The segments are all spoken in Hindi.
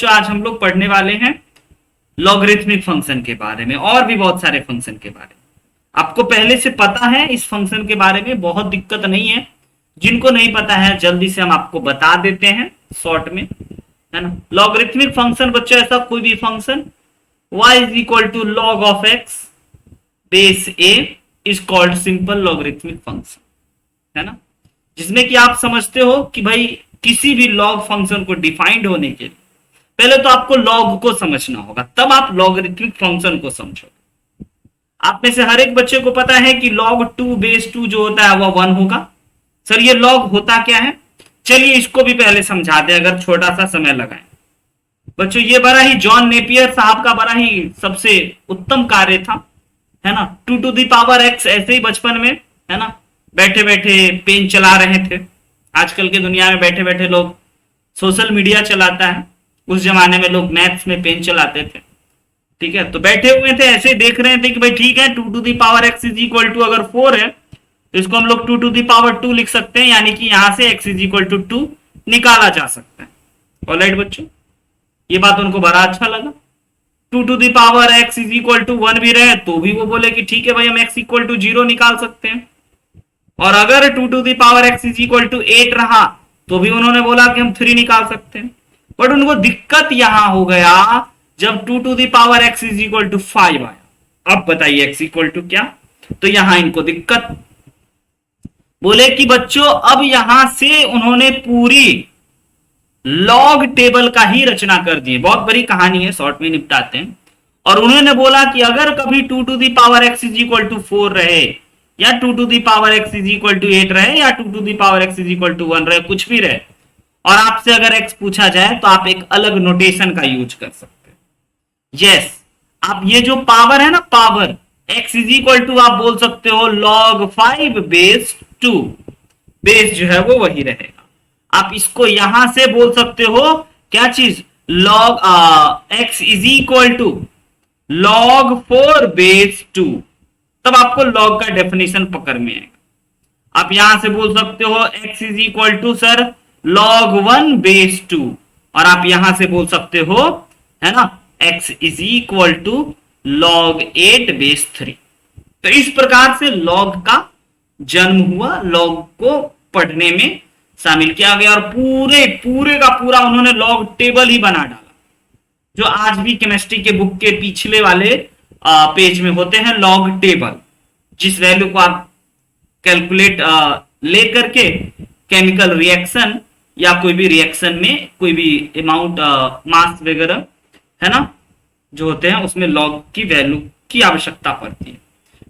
जो आज हम लोग पढ़ने वाले हैं लॉगरिथमिक फंक्शन के बारे में और भी बहुत सारे फंक्शन के बारे में। आपको पहले से पता है इस फंक्शन के बारे में, बहुत दिक्कत नहीं है। जिनको नहीं पता है जल्दी से हम आपको बता देते हैं शॉर्ट में, है ना। लॉगरिथमिक फंक्शन बच्चों ऐसा कोई भी function y is equal to log of x base a is called simple logarithmic function, है ना। जिसमें कि आप समझते हो कि भाई किसी भी लॉग फंक्शन को डिफाइंड होने के लिए पहले तो आपको लॉग को समझना होगा, तब आप लॉगरिथमिक फंक्शन को समझोगे। आप में से हर एक बच्चे को पता है कि log 2 बेस 2 जो होता है वह 1 होगा। सर ये लॉग होता क्या है, चलिए इसको भी पहले समझा दें अगर छोटा सा समय लगाएं। बच्चों ये बड़ा ही जॉन नेपियर साहब का बड़ा ही सबसे उत्तम कार्य था, है ना। 2 टू दी पावर x ऐसे ही बचपन में, है ना, बैठे बैठे पेन चला रहे थे। आजकल के दुनिया में बैठे बैठे लोग सोशल मीडिया चलाता है, उस जमाने में लोग मैथ्स में पेन चलाते थे, ठीक है। तो बैठे हुए थे ऐसे देख रहे थे कि भाई ठीक है 2 to the power x is equal to अगर 4 है तो इसको हम लोग 2 टू दी पावर 2 लिख सकते हैं, यानी कि यहां से x इज इक्वल टू 2 निकाला जा सकता है। ऑलराइट बच्चों, ये बात उनको बड़ा अच्छा लगा। 2 to the power x is equal to 1 भी रहे तो भी वो बोले कि ठीक है भाई हम x इक्वल टू 0 निकाल सकते हैं, और अगर 2 to the power x is equal to 8 रहा तो भी उन्होंने बोला कि हम 3 निकाल सकते हैं। बट उनको दिक्कत यहां हो गया जब 2 to the power x is equal to 5 आया। अब बताइए x इक्वल टू क्या, तो यहां इनको दिक्कत, बोले कि बच्चों अब यहां से उन्होंने पूरी लॉग टेबल का ही रचना कर दी। बहुत बड़ी कहानी है, शॉर्ट में निपटाते हैं। और उन्होंने बोला कि अगर कभी 2 to the power x is equal to 4 रहे, या 2 to the power x is equal to 8 रहे, या 2 to the power x is equal to 1 रहे, कुछ भी रहे, और आपसे अगर x पूछा जाए तो आप एक अलग नोटेशन का यूज कर सकते हैं। यस, आप ये जो पावर है ना, power x is equal to आप बोल सकते हो log 5 बेस 2, बेस जो है वो वही रहेगा। आप इसको यहां से बोल सकते हो क्या चीज, log x is equal to log 4 base 2, तब आपको log का डेफिनेशन पकड़ में आएगा। आप यहां से बोल सकते हो x is equal to sir log 1 base 2, और आप यहां से बोल सकते हो, है ना, x is equal to log 8 base 3। तो इस प्रकार से log का जन्म हुआ, log को पढ़ने में शामिल किया गया, और पूरे का पूरा उन्होंने log टेबल ही बना डाला, जो आज भी केमिस्ट्री के बुक के पिछले वाले पेज में होते हैं log टेबल। जिस वैल्यू को आप कैलकुलेट लेकर के केमिकल रिएक्शन या कोई भी रिएक्शन में कोई भी अमाउंट मास वगैरह, है ना, जो होते हैं उसमें log की वैल्यू की आवश्यकता पड़ती है।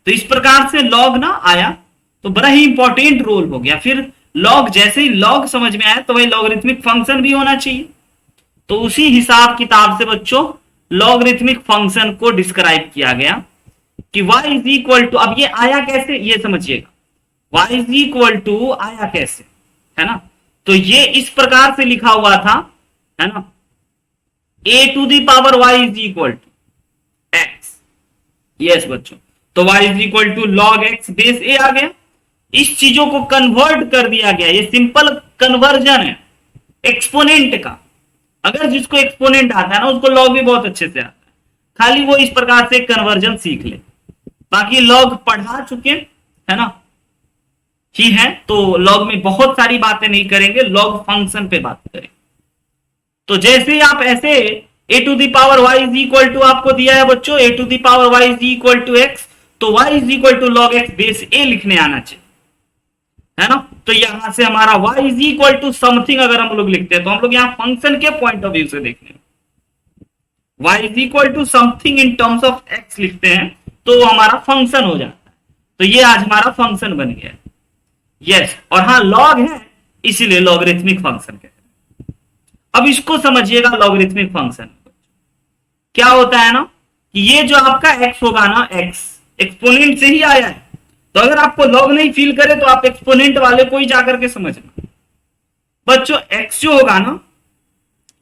तो इस प्रकार से log ना आया तो बड़ा ही इंपॉर्टेंट रोल हो गया। फिर log, जैसे ही log समझ में आया तो वही लॉगरिथमिक फंक्शन भी होना चाहिए। तो उसी हिसाब किताब से बच्चों लॉगरिथमिक फंक्शन को डिस्क्राइब किया गया कि y इज इक्वल टू, अब ये आया कैसे ये समझिएगा, y इज इक्वल टू आया कैसे, है ना। तो ये इस प्रकार से लिखा हुआ था, है ना, a to the power y is equal to x। Yes बच्चों, तो y is equal to log x base a आ गया। इस चीजों को कन्वर्ट कर दिया गया, ये सिंपल कन्वर्जन है एक्सपोनेंट का। अगर जिसको एक्सपोनेंट आता है ना उसको लॉग भी बहुत अच्छे से आता है, खाली वो इस प्रकार से कन्वर्जन सीख ले। बाकी लॉग पढ़ा चुके, है ना, ही है, तो लॉग में बहुत सारी बातें नहीं करेंगे, लॉग फंक्शन पे बात करें। तो जैसे ही आप ऐसे a to the power y is equal to आपको दिया है बच्चों a to the power y is equal to x, तो y is equal to log x base a लिखने आना चाहिए, है ना। तो यहां से हमारा y is equal to something अगर हम लोग लिखते हैं तो हम लोग यहां फंक्शन के पॉइंट ऑफ व्यू से देखने, y is equal to something in terms of x लिखते हैं तो हमारा फंक्शन हो जाता है। तो ये आज हमारा फंक्शन बन गया। यस, और हाँ लॉग है इसीलिए लॉगरिथमिक फंक्शन कहते हैं। अब इसको समझिएगा, लॉगरिथमिक फंक्शन क्या होता है ना, कि ये जो आपका x होगा ना, x एक्सपोनेंट से ही आया है। तो अगर आपको लॉग नहीं फील करे तो आप एक्सपोनेंट वाले को ही जाकर के समझना। बच्चों x जो होगा ना,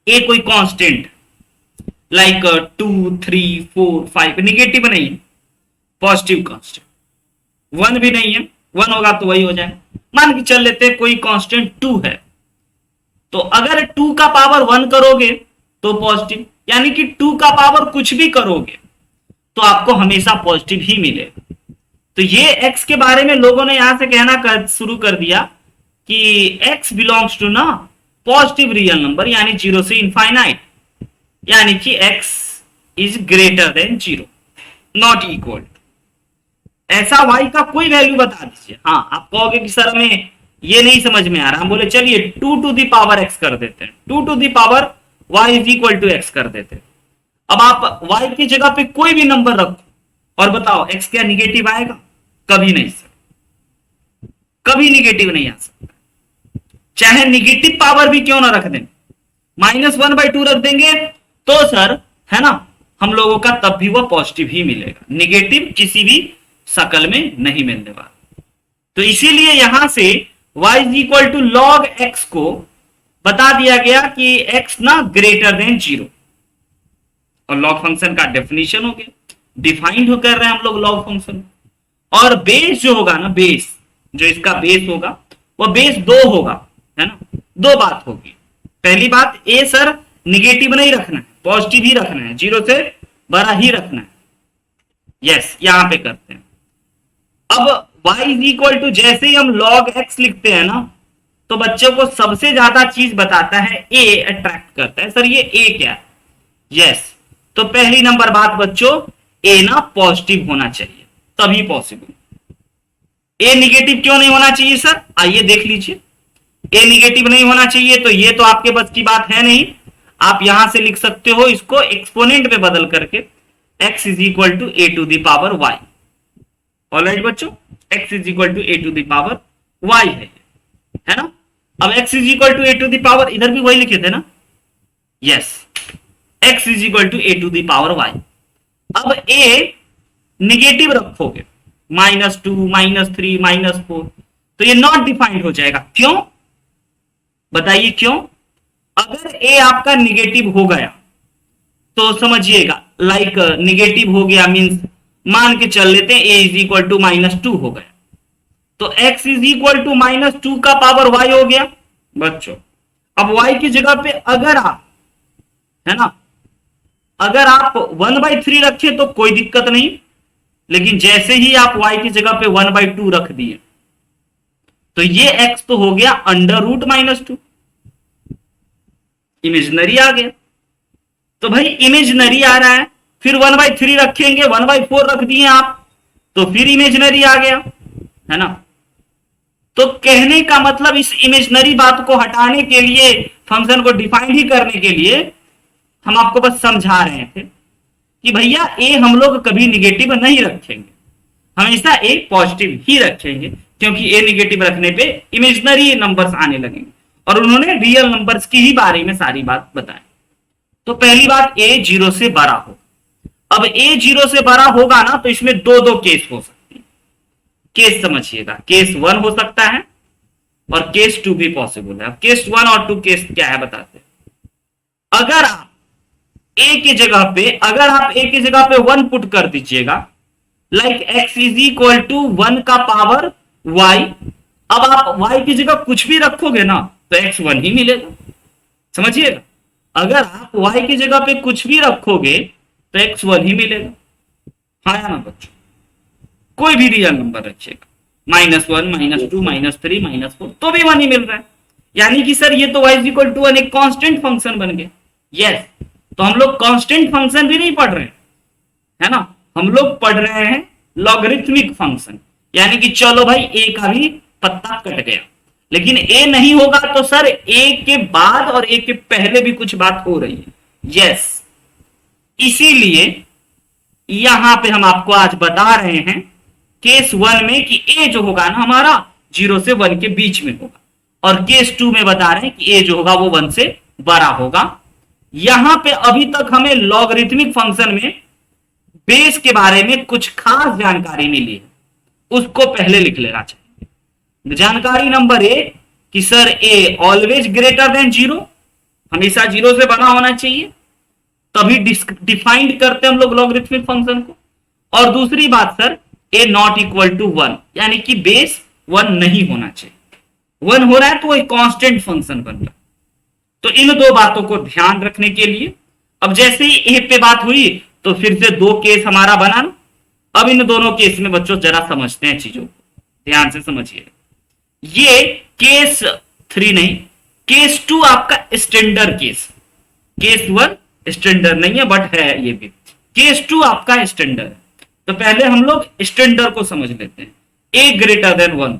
a कोई कांस्टेंट लाइक 2 3 4 5, निगेटिव नहीं है, पॉजिटिव कांस्टेंट, 1 भी नहीं है, 1 होगा तो वही हो जाए। मान के चल लेते कोई कांस्टेंट 2 है, तो अगर 2 का पावर 1 करोगे तो पॉजिटिव, यानी कि 2 का पावर कुछ भी करोगे तो आपको हमेशा पॉजिटिव ही मिलेगा। तो ये x के बारे में लोगों ने यहां से कहना शुरू कर दिया कि x बिलोंग्स टू ना पॉजिटिव रियल नंबर, यानी 0 से इनफाइनाइट, यानी कि x is greater than 0, not equal. ऐसा y का कोई वैल्यू बता दीजिए। हाँ, आप कहोगे कि सर हमें ये नहीं समझ में आ रहा, हम बोले चलिए 2 टू दी पावर x कर देते हैं, 2 to the power y is equal to x कर देते हैं। अब आप y की जगह पे कोई भी नंबर रखो और बताओ x क्या निगेटिव आएगा? कभी नहीं सर, कभी निगेटिव नहीं आ सकता। चाहे निगेटिव पावर भी क्यों ना रख दें, -1/2 रख देंगे तो सर, है ना, हम लोगों का तब भी वो पॉजिटिव ही मिलेगा, निगेटिव किसी भी शकल में नहीं मिलने वाला। तो इसीलिए यहां से y is equal to log x को बता दिया गया कि x ना ग्रेटर देन 0, और लॉग फंक्शन का डेफिनेशन हो गया, डिफाइंड कर रहे हैं हम लोग लॉग फंक्शन। और बेस जो होगा ना, बेस जो इसका बेस होगा वो बेस 2 होगा, है ना। 2 बात होगी। पहली बात, ए सर निगेटिव नहीं रखना है, पॉजिटिव ही रखना है, 0 से बड़ा ही रखना है। यस, यहां पे करते हैं। अब y इज इक्वल टू, जैसे ही हम log x लिखते हैं ना, तो बच्चों को सबसे ज्यादा चीज बताता है a, अट्रैक्ट करता है। सर ये a क्या है? यस, तो पहली नंबर बात बच्चों, a ना पॉजिटिव होना चाहिए, तभी पॉसिबल। a निगेटिव क्यों नहीं होना चाहिए सर? आइए देख लीजिए। a निगेटिव नहीं होना चाहिए तो ये तो आपके बस की बात है नहीं। आप यहां से लिख सकते हो इसको एक्सपोनेंट में बदल करके, x is equal to a to the power y। Alright बच्चों, x is equal to a to the power y है ना। अब x is equal to a to the power, इधर भी वही लिखे थे ना। Yes, x is equal to a to the power y। अब a निगेटिव रखोगे, -2, -3, -4, तो ये नॉट डिफाइंड हो जाएगा। क्यों बताइए क्यों? अगर a आपका निगेटिव हो गया तो समझिएगा, लाइक निगेटिव हो गया मींस मान के चल लेते हैं a इज इक्वल टू -2 हो गया, तो x इज इक्वल टू -2 का पावर y हो गया बच्चों। अब y की जगह पे अगर आप, है ना, अगर आप 1/3 रखे तो कोई दिक्कत नहीं, लेकिन जैसे ही आप y की जगह पे 1/2 रख दिए तो ये x तो हो गया √-2, इमेजनरी आ गया। तो भाई इमेजनरी आ रहा है, फिर 1/3 रखेंगे, 1/4 रख दिए आप तो फिर इमेजनरी आ गया, है ना। तो कहने का मतलब इस इमेजनरी बात को हटाने के लिए, फंक्शन को डिफाइन ही करने के लिए हम आपको बस समझा रहे थे कि भैया ए हम लोग कभी निगेटिव नहीं रखेंगे, हमेशा ए पॉजिटिव ही रखेंगे, क्योंकि ए निगेटिव रखने पे इमेजनरी नंबर्स आने लगेंगे। और उन्होंने रियल नंबर्स की ही बारे में सारी बात बताई। तो पहली बात, a 0 से बड़ा हो। अब a 0 से बड़ा होगा ना तो इसमें दो केस हो सकते हैं। केस समझिएगा, केस 1 हो सकता है और केस 2 भी पॉसिबल है। अब केस 1 और 2 केस क्या है बताते हैं। अगर आप a की जगह पे, अगर आप a की जगह पे 1 पुट कर दीजिएगा, like x is equal to 1 का पावर y। अब आप y की जगह कुछ भी रखोगे ना तो x 1 ही मिलेगा, समझिएगा। अगर आप y की जगह पे कुछ भी रखोगे तो x 1 ही मिलेगा, हाँ या ना बच्चों। कोई भी रियल नंबर रखिएगा, -1, -2, -3, -4 तो भी 1 ही मिल रहा है। यानी कि सर ये तो y इज इक्वल टू 1 एक कांस्टेंट फंक्शन बन गया। यस, तो हम लोग कांस्टेंट फंक्शन भी नहीं पढ़ रहे हैं, है ना, हम लोग पढ़ रहे हैं लॉगरिथमिक फंक्शन। यानी कि चलो भाई a का भी पत्ता कट गया, लेकिन a नहीं होगा तो सर a के बाद और a के पहले भी कुछ बात हो रही है। यस, इसीलिए यहां पे हम आपको आज बता रहे हैं केस 1 में कि a जो होगा ना हमारा 0 से 1 के बीच में होगा, और केस 2 में बता रहे हैं कि a जो होगा वो 1 से बड़ा होगा। यहां पे अभी तक हमें लॉगरिथमिक फंक्शन में बेस के बारे में कुछ खास जानकारी मिली है, उसको पहले लिख लेना चाहिए। जानकारी नंबर 1 कि sir a always greater than 0, हमेशा 0 से बड़ा होना चाहिए, तभी डिफाइंड करते हैं हम लोग लॉगरिथमिक फंक्शन को। और दूसरी बात sir, a not equal to 1, यानी कि बेस 1 नहीं होना चाहिए। 1 हो रहा है तो एक कांस्टेंट फंक्शन बन रहा है। तो इन दो बातों को ध्यान रखने के लिए अब जैसे ही ए पे बात हुई तो फिर से दो केस हमारा बना ना। अब इन दोनों केस में बच्चों जरा समझते हैं चीजों को, ध्यान से समझिए। ये केस 3 नहीं, केस 2 आपका स्टैंडर्ड केस। केस 1 स्टैंडर्ड नहीं है बट है ये भी। केस 2 आपका स्टैंडर्ड। तो पहले हम लोग स्टैंडर्ड को समझ लेते हैं, ए ग्रेटर देन 1,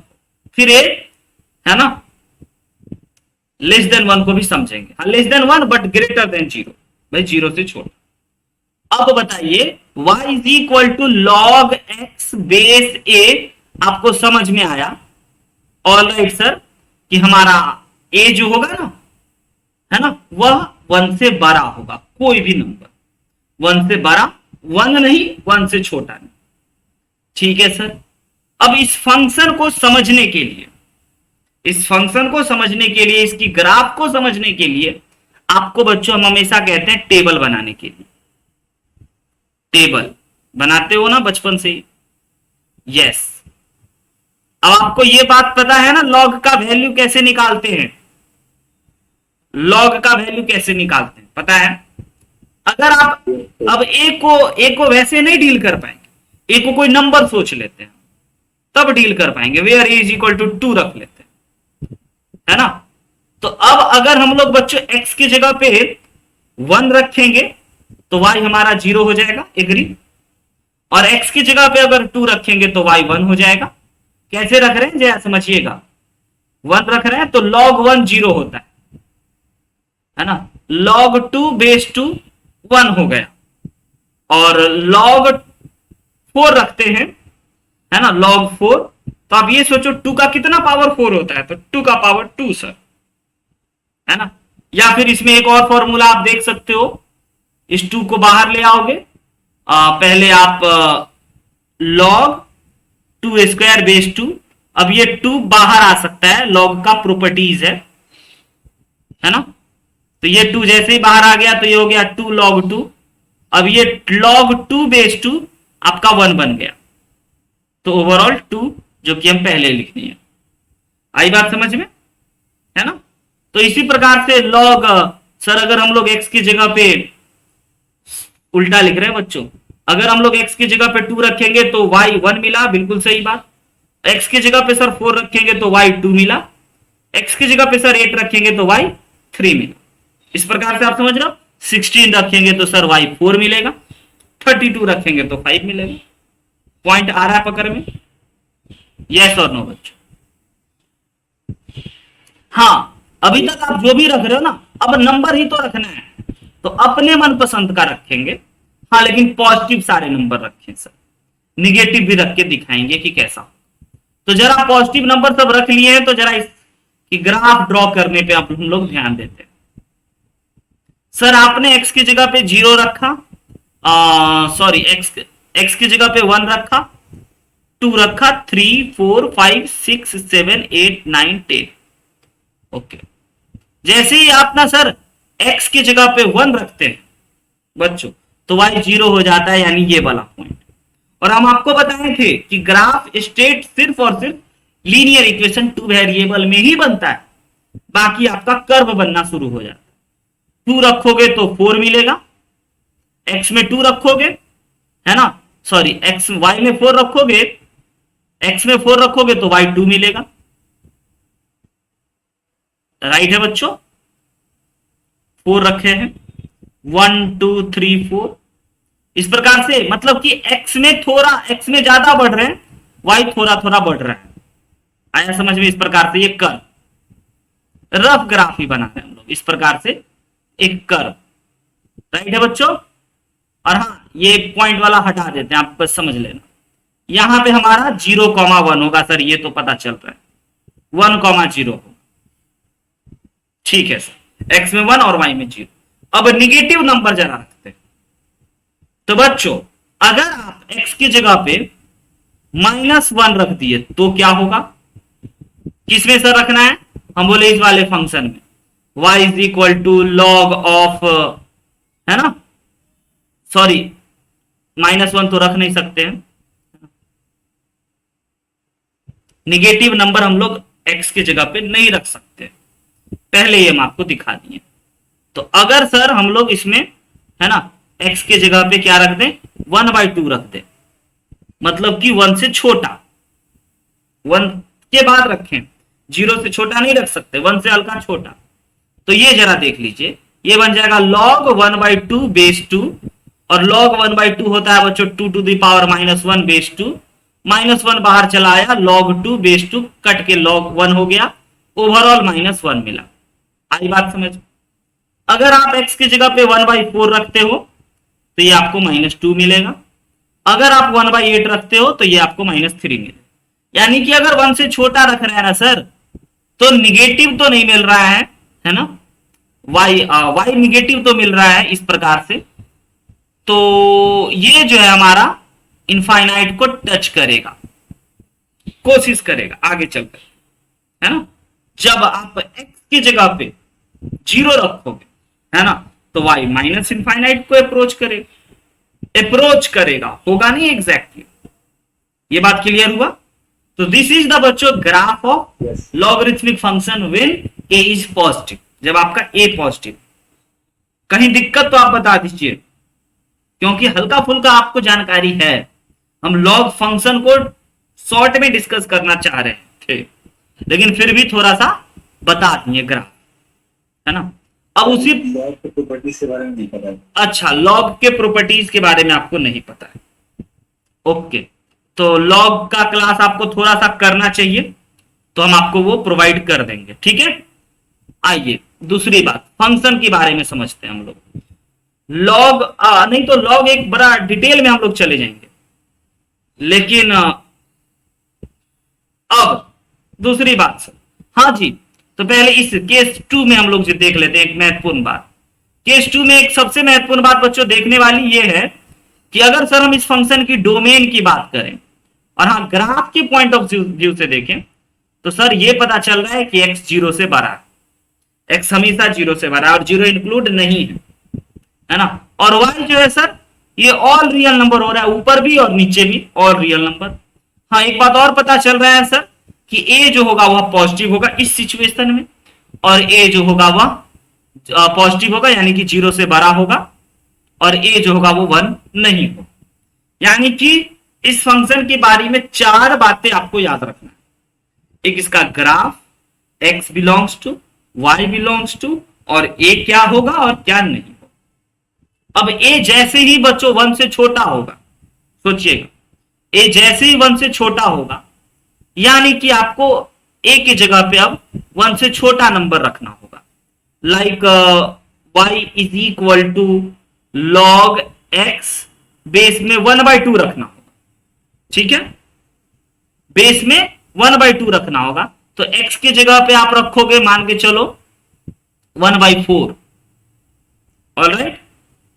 फिर ए है ना लेस देन 1 को भी समझेंगे। हाँ less than 1 but greater than 0, भाई 0 से छोटा। अब बताइए y is equal to log x base A, आपको समझ में आया? ऑल राइट सर, कि हमारा a जो होगा ना है ना वह 1 से बड़ा होगा, कोई भी नंबर 1 से बड़ा, 1 नहीं 1 से छोटा नहीं। ठीक है सर। अब इस फंक्शन को समझने के लिए, इस फंक्शन को समझने के लिए, इसकी ग्राफ को समझने के लिए आपको बच्चों हम हमेशा कहते हैं टेबल बनाने के लिए। टेबल बनाते हो ना बचपन से ही? यस। अब आपको यह बात पता है ना लॉग का वैल्यू कैसे निकालते हैं? लॉग का वैल्यू कैसे निकालते हैं पता है? अगर आप अब ए को वैसे नहीं डील कर पाएंगे, ए को कोई नंबर सोच लेते हैं तब डील कर पाएंगे। Where a is equal to 2 रख लेते हैं, है ना? तो अब अगर हम लोग बच्चों x की जगह पे 1 रखेंगे तो y हमारा 0 हो जाएगा, एग्री। और x की जगह पे अगर 2 रखेंगे तो y 1 हो जाएगा। कैसे रख रहे हैं जरा समझिएगा। 1 रख रहे हैं तो log 1 0 होता है ना? log 2 बेस 2 1 हो गया। और log 4 रखते हैं, है ना, log 4। तो आप ये सोचो 2 का कितना पावर 4 होता है? तो 2 का पावर 2 सर, है ना? या फिर इसमें एक और फॉर्मूला आप देख सकते हो, इस 2 को बाहर ले आओगे, पहले आप log 2 स्क्वायर बेस 2, अब ये 2 बाहर आ सकता है, log का प्रॉपर्टीज है ना? तो ये 2 जैसे ही बाहर आ गया तो ये हो गया 2 log 2। अब ये log 2 बेस 2 आपका 1 बन गया। तो ओवरऑल 2 जो कि हम पहले लिखनी है। आई बात समझ में, है ना? तो इसी प्रकार से log, सर अगर हम लोग x की जगह पे उल्टा लिख रहे हैं बच्चों, अगर हम लोग x की जगह पे 2 रखेंगे तो y 1 मिला, बिल्कुल सही बात। x की जगह पे सर 4 रखेंगे तो y 2 मिला, x की जगह पे सर 8 रखेंगे तो y 3 मिला। इस प्रकार से आप समझ रहे हो। 16 रखेंगे तो सर y 4 मिलेगा, 32 रखेंगे तो 5 मिलेगा। पॉइंट आ रहा है पकड़ में? यस और नो बच्चों? हाँ, अभी तक आप जो भी रख रहे हो ना, अब नंबर ही तो रखना है, तो अपने मनपसंद का रखेंगे। हाँ लेकिन पॉजिटिव सारे नंबर रखें सर, निगेटिव भी रख के दिखाएंगे कि कैसा। तो जरा पॉजिटिव नंबर सब रख लिए हैं तो जरा इसकी ग्राफ ड्रॉ करने पे आप हम लोग ध्यान देते हैं। सर आपने x की जगह पे 0 रखा, सॉरी x की जगह पे 1 रखा, 2 रखा, 3 4 5 6 7 8 9 10। ओके। जैसे ही आप ना सर x की जगह पे 1 रखते हैं बच्चों तो y 0 हो जाता है, यानी ये वाला पॉइंट। और हम आपको बताए थे कि ग्राफ स्टेट सिर्फ और सिर्फ लीनियर इक्वेशन 2 वेरिएबल में ही बनता है, बाकी आपका कर्व बनना शुरू हो जाता है। 2 रखोगे तो 4 मिलेगा, x में 2 रखोगे, है ना, सॉरी x y में 4 रखोगे, x में 4 रखोगे तो y 2 मिलेगा। राइट है बच्चों? 4 रखे हैं, 1 2 3 4। इस प्रकार से मतलब कि x में ज्यादा बढ़ रहे हैं, y थोड़ा थोड़ा बढ़ रहा है। आया समझ में? इस प्रकार से ये कर्व, रफ ग्राफ ही बनाते हैं हम लोग इस प्रकार से, एक कर्व। राइट है बच्चों? और हाँ ये पॉइंट वाला हटा देते हैं, आप बस समझ लेना। यहां पे हमारा 0,1 होगा सर, ये तो पता चल रहा है, 1,0 होगा। ठीक है सर, x में 1 और y में 0। अब निगेटिव नंबर जरा रखते हैं। तो बच्चों अगर आप x की जगह पे -1 रख दिए तो क्या होगा? किसमें सर रखना है? हम बोले इस वाले फंक्शन में, y is equal to log of, है ना, सॉरी -1 तो रख नहीं सकते हैं, निगेटिव नंबर हम लोग x की जगह पे नहीं रख सकते, पहले ही हम आपको दिखा दिए। तो अगर सर हम लोग इसमें है ना x के जगह पे क्या रख दें, 1/2 रख दें, मतलब कि 1 से छोटा, 1 के बाद रखें, 0 से छोटा नहीं रख सकते, 1 से हल्का छोटा। तो ये जरा देख लीजिए, ये बन जाएगा log 1/2 बेस 2, और log 1/2 होता है बच्चों 2 टू द पावर -1 बेस 2, -1 बाहर चला आया, log 2 बेस 2 कट के log 1 हो गया, ओवरऑल -1 मिला। आई बात समझ। अगर आप x की जगह पे 1/4 रखते हो तो ये आपको -2 मिलेगा, अगर आप 1/8 रखते हो तो ये आपको -3 मिलेगा। यानी कि अगर 1 से छोटा रख रहे हैं ना सर, तो निगेटिव तो नहीं मिल रहा है ना, y निगेटिव तो मिल रहा है इस प्रकार से। तो ये जो है हमारा इनफाइनाइट को टच करेगा, कोशिश करेगा आगे चलकर, है ना। जब आप x की जगह पे 0 रखोगे, है ना, तो y माइनस इनफाइनाइट को अप्रोच करेगा, होगा नहीं एग्जैक्टली। ये बात क्लियर हुआ। तो दिस इज द बच्चों graph of logarithmic function when a is positive, जब आपका a पॉजिटिव। कहीं दिक्कत तो आप बता दीजिए, क्योंकि हल्का फुल्का आपको जानकारी है, हम लॉग फंक्शन को शॉर्ट में डिस्कस करना चाह रहे थे, लेकिन फिर भी थोड़ा सा बता दिए ग्राफ, है ना। अब उसी लॉग के प्रॉपर्टीज के बारे में नहीं पता है। अच्छा, लॉग के प्रॉपर्टीज के बारे में आपको नहीं पता है, ओके। तो लॉग का क्लास आपको थोड़ा सा करना चाहिए, तो हम आपको वो प्रोवाइड कर देंगे, ठीक है। आइए दूसरी बात, फंक्शन के बारे में समझते हैं हम लोग। लॉग नहीं तो लॉग एक बड़ा डिटेल में हम लोग चले जाएंगे, लेकिन अब दूसरी बात सर, हाँ जी, तो पहले इस केस 2 में हम लोग जो देख लेते हैं एक महत्वपूर्ण बात। केस 2 में एक सबसे महत्वपूर्ण बात बच्चों देखने वाली ये है कि अगर सर हम इस फंक्शन की डोमेन की बात करें और हाँ ग्राफ के पॉइंट ऑफ व्यू से देखें, तो सर ये पता चल रहा है कि x 0 से बड़ा है, x हमेशा 0 से बड़ा है और 0 इंक्लूड नहीं है ना। और y जो है सर ये ऑल रियल नंबर हो रहा है, ऊपर भी और नीचे भी ऑल रियल नंबर। हाँ एक बात और पता चल रहा है सर कि a जो होगा वह पॉजिटिव होगा इस सिचुएशन में, और a जो होगा वह पॉजिटिव होगा यानी कि 0 से बड़ा होगा, और a जो होगा वो 1 नहीं होगा। यानी कि इस फंक्शन के बारे में 4 बातें आपको याद रखना है। एक इसका graph, x belongs to, y belongs to, और a क्या होगा और क्या नहीं होगा। अब a जैसे ही बच्चों 1 से छोटा होगा, सोचिएगा a जैसे ही 1 से छोटा होगा, यानी कि आपको a की जगह पे अब 1 से छोटा नंबर रखना होगा। Like y is equal to log x, base में 1/2 रखना होगा, ठीक है, बेस में 1/2 रखना होगा। तो x की जगह पे आप रखोगे, मान के चलो 1/4, ऑलराइट।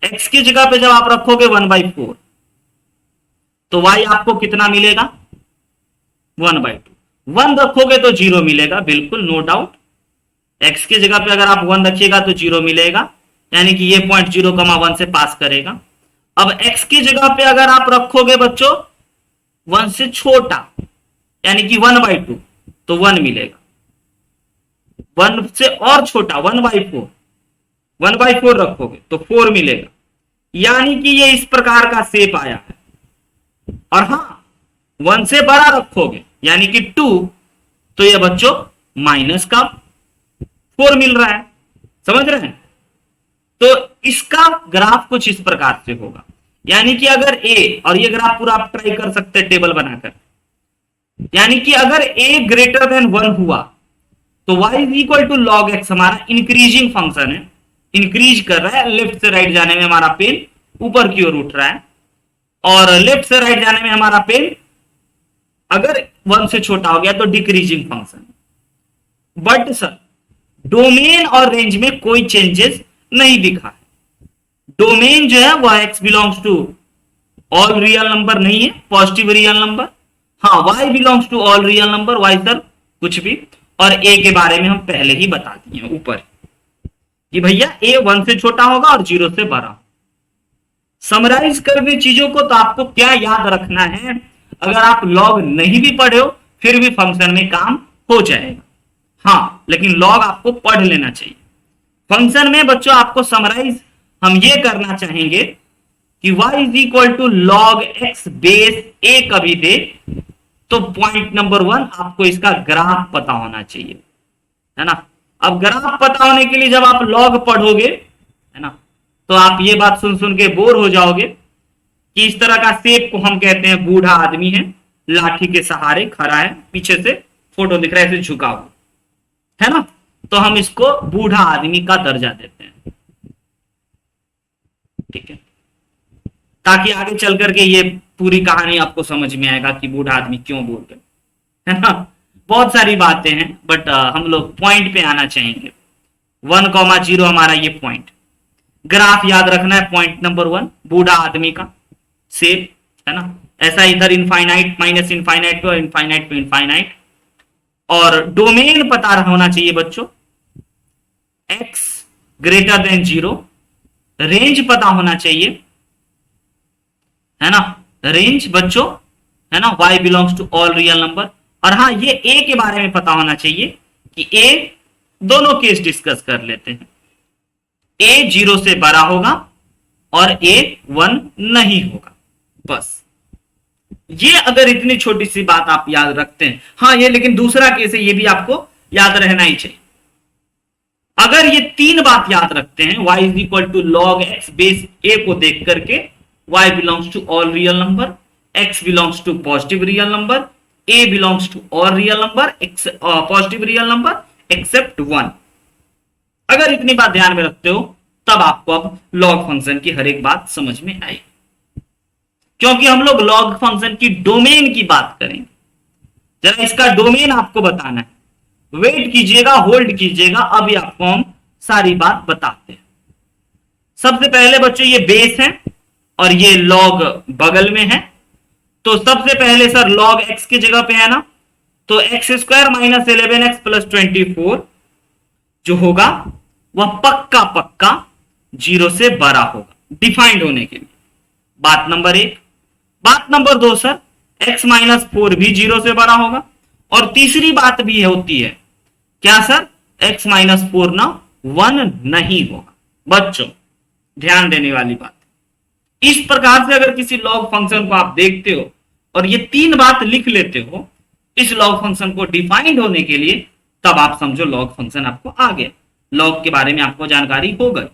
x की जगह पे जब आप रखोगे 1/4, तो y आपको कितना मिलेगा, 1/2। 1 रखोगे तो 0 मिलेगा, बिल्कुल नो डाउट। x की जगह पे अगर आप 1 रखिएगा तो 0 मिलेगा, यानी कि ये पॉइंट 0,1 से पास करेगा। अब x की जगह पे अगर आप रखोगे बच्चों 1 से छोटा, यानी कि 1/2, तो 1 मिलेगा। 1 से और छोटा 1/4, 1/4 रखोगे तो 4 मिलेगा। यानी कि ये इस प्रकार का शेप आया है। और हाँ 1 से बड़ा रखोगे यानी कि 2, तो ये बच्चों माइनस का 4 मिल रहा है, समझ रहे हैं। तो इसका ग्राफ कुछ इस प्रकार से होगा, यानी कि अगर a, और ये ग्राफ पूरा आप ट्राई कर सकते हैं टेबल बनाकर, यानी कि अगर a ग्रेटर देन 1 हुआ तो y is equal to log x हमारा इंक्रीजिंग फंक्शन है, इंक्रीज कर रहा है, लेफ्ट से राइट जाने में हमारा पेन ऊपर की ओर उठ रहा है, और लेफ्ट से राइट जाने में हमारा पेन अगर 1 से छोटा हो गया तो decreasing function. But sir domain और रेंज में कोई चेंजेस नहीं दिखा है। डोमेन जो है वह x belongs to all real number नहीं है, पॉजिटिव रियल नंबर। हाँ y belongs to all real number, y sir कुछ भी। और a के बारे में हम पहले ही बता दिए ऊपर कि भैया a 1 से छोटा होगा और 0 से बड़ा। समराइज करने चीजों को तो आपको क्या याद रखना है, अगर आप लॉग नहीं भी पढ़े हो फिर भी फंक्शन में काम हो जाएगा। हाँ लेकिन लॉग आपको पढ़ लेना चाहिए, फंक्शन में बच्चों आपको समराइज हम ये करना चाहेंगे कि y is equal to log x base A कभी दे तो पॉइंट नंबर 1 आपको इसका ग्राफ पता होना चाहिए, है ना। अब ग्राफ पता होने के लिए जब आप लॉग पढ़ोगे, है ना, तो आप ये बात सुन सुन के बोर हो जाओगे कि इस तरह का शेप को हम कहते हैं बूढ़ा आदमी है, लाठी के सहारे खड़ा है, पीछे से फोटो दिख रहा है, ऐसे झुका हुआ, है ना, तो हम इसको बूढ़ा आदमी का दर्जा देते हैं, ठीक है, ताकि आगे चल करके ये पूरी कहानी आपको समझ में आएगा कि बूढ़ा आदमी क्यों बोलते हैं, ना। बहुत सारी बातें हैं, बट हम लोग पॉइंट पे आना चाहेंगे। 1,0 हमारा ये पॉइंट, ग्राफ याद रखना है, पॉइंट नंबर 1 बूढ़ा आदमी का शेप, है ना, ऐसा इधर infinite minus infinite to infinite to infinite, और डोमेन पता होना चाहिए बच्चों, x ग्रेटर देन 0, रेंज पता होना चाहिए, है ना, रेंज बच्चों, है ना, y belongs to all real number, और हाँ ये a के बारे में पता होना चाहिए कि a दोनों केस डिस्कस कर लेते हैं, a 0 से बड़ा होगा और a 1 नहीं होगा, बस ये अगर इतनी छोटी सी बात आप याद रखते हैं। हाँ ये लेकिन दूसरा केस है, ये भी आपको याद रहना ही चाहिए। अगर ये 3 बात याद रखते हैं, y is equal to log x base a को देख करके y belongs to all real number, x belongs to positive real number, a belongs to all real number, positive real number except 1। अगर इतनी बात ध्यान में रखते हो तब आपको अब लॉग फंक्शन की हर एक बात समझ में आई, क्योंकि हम लोग लॉग फंक्शन की डोमेन की बात करेंगे। जरा इसका डोमेन आपको बताना है, वेट कीजिएगा, होल्ड कीजिएगा, अभी आपको हम सारी बात बताते हैं। सबसे पहले बच्चों ये बेस है और ये लॉग बगल में है, तो सबसे पहले सर लॉग एक्स की जगह पे है ना, तो x square minus 11x plus 24 जो होगा वह पक्का पक्का 0 से बड़ा होगा, डिफाइंड होने के लिए, बात नंबर 1। बात नंबर 2 सर x माइनस 4 भी 0 से बड़ा होगा, और तीसरी बात भी होती है क्या सर, x माइनस 4 ना 1 नहीं होगा। बच्चों ध्यान देने वाली बात, इस प्रकार से अगर किसी लॉग फंक्शन को आप देखते हो और ये 3 बात लिख लेते हो इस लॉग फंक्शन को डिफाइंड होने के लिए, तब आप समझो लॉग फंक्शन आपको आ गया, लॉग के बारे में आपको जानकारी हो गई।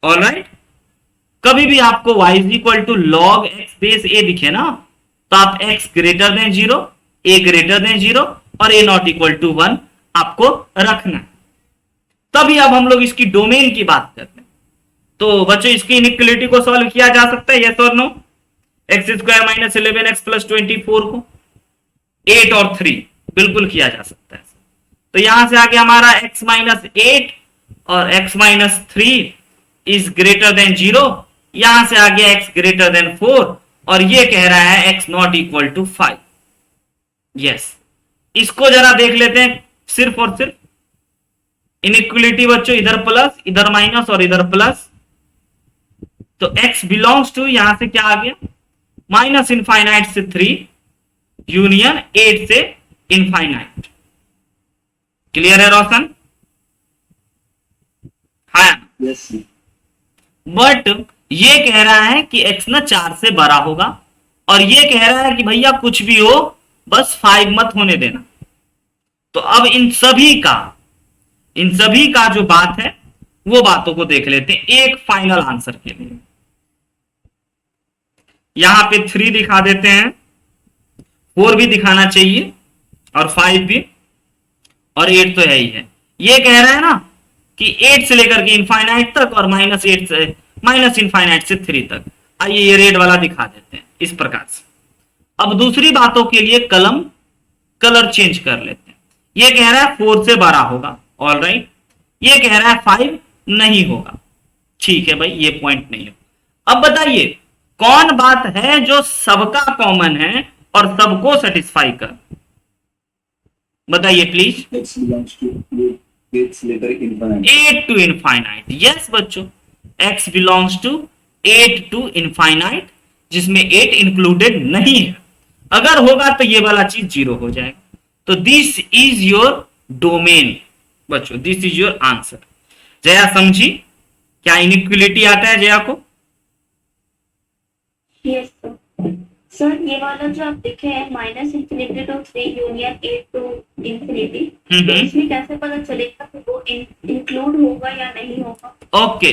ऑलराइट, कभी भी आपको y is equal to log x base a दिखे ना, तो आप x greater than 0, a greater than 0 और a नॉट इक्वल टू 1 आपको रखना। तभी अब हम लोग इसकी डोमेन की बात करते हैं। तो बच्चों इसकी इनइक्वालिटी को सॉल्व किया जा सकता है, यस और no, x square minus 11x plus 24 को 8 और 3 बिल्कुल किया जा सकता है। तो यहां से आगे हमारा x माइनस 8 और x minus 3 is greater than 0, यहां से आगे x ग्रेटर देन 4 और ये कह रहा है x not equal to 5। Yes, इसको जरा देख लेते हैं, सिर्फ और सिर्फ इनइक्वालिटी बच्चों, इधर प्लस इधर माइनस और इधर प्लस, तो x बिलोंग्स टू यहां से क्या आ गया, माइनस इनफाइनाइट से 3 यूनियन 8 से इनफाइनाइट। क्लियर है रोशन? हाँ, यस। बट ये कह रहा है कि x ना 4 से बड़ा होगा, और ये कह रहा है कि भैया कुछ भी हो बस 5 मत होने देना। तो अब इन सभी का जो बात है वो बातों को देख लेते हैं एक फाइनल आंसर के लिए। यहां पे 3 दिखा देते हैं, 4 भी दिखाना चाहिए और 5 भी, और 8 तो है ही है। ये कह रहा है ना कि 8 से लेकर के इनफाइनाइट तक और माइनस इनफाइनाइट से 3 तक। आइए ये रेड वाला दिखा देते हैं इस प्रकार से। अब दूसरी बातों के लिए कलर चेंज कर लेते हैं। ये कह रहा है 4 से बड़ा होगा, ऑल राइट। ये कह रहा है 5 नहीं होगा, ठीक है भाई, ये पॉइंट नहीं है। अब बताइए कौन बात है जो सबका कॉमन है और सबको सेटिस्फाई कर, बताइए please. x belongs to 8 later infinite। 8 to infinite, yes बच्चों, x belongs to 8 to infinite, जिसमें 8 इंक्लूडेड नहीं है। अगर होगा तो ये वाला चीज 0 हो जाएगा। तो दिस इज योर डोमेन बच्चों, this is your answer. Jaya समझी क्या इनइक्वलिटी आता है जया को? Yes sir. सर ये वाला जो आप लिखे हैं -infinity to 3 union 8 to infinity, तो इसमें कैसे पता चलेगा कि वो इंक्लूड होगा या नहीं होगा? ओके,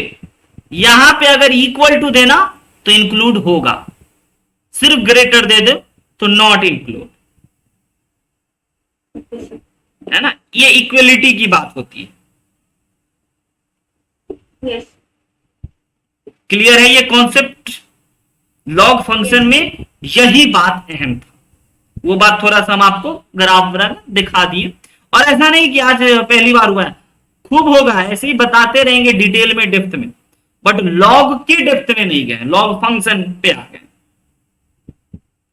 यहां पे अगर इक्वल टू देना तो इंक्लूड होगा, सिर्फ ग्रेटर दे दो तो नॉट इंक्लूड, है ना? ये इक्वलिटी की बात होती है। यस। क्लियर है ये कॉन्सेप्ट? लॉग फंक्शन में यही बात अहम था, वो बात थोड़ा सा हम आपको ग्राफ वगैरह दिखा दिए। और ऐसा नहीं कि आज पहली बार हुआ है, खूब होगा, ऐसे ही बताते रहेंगे डिटेल में, डेप्थ में, बट लॉग की डेप्थ में नहीं गए, लॉग फंक्शन पे आ गए।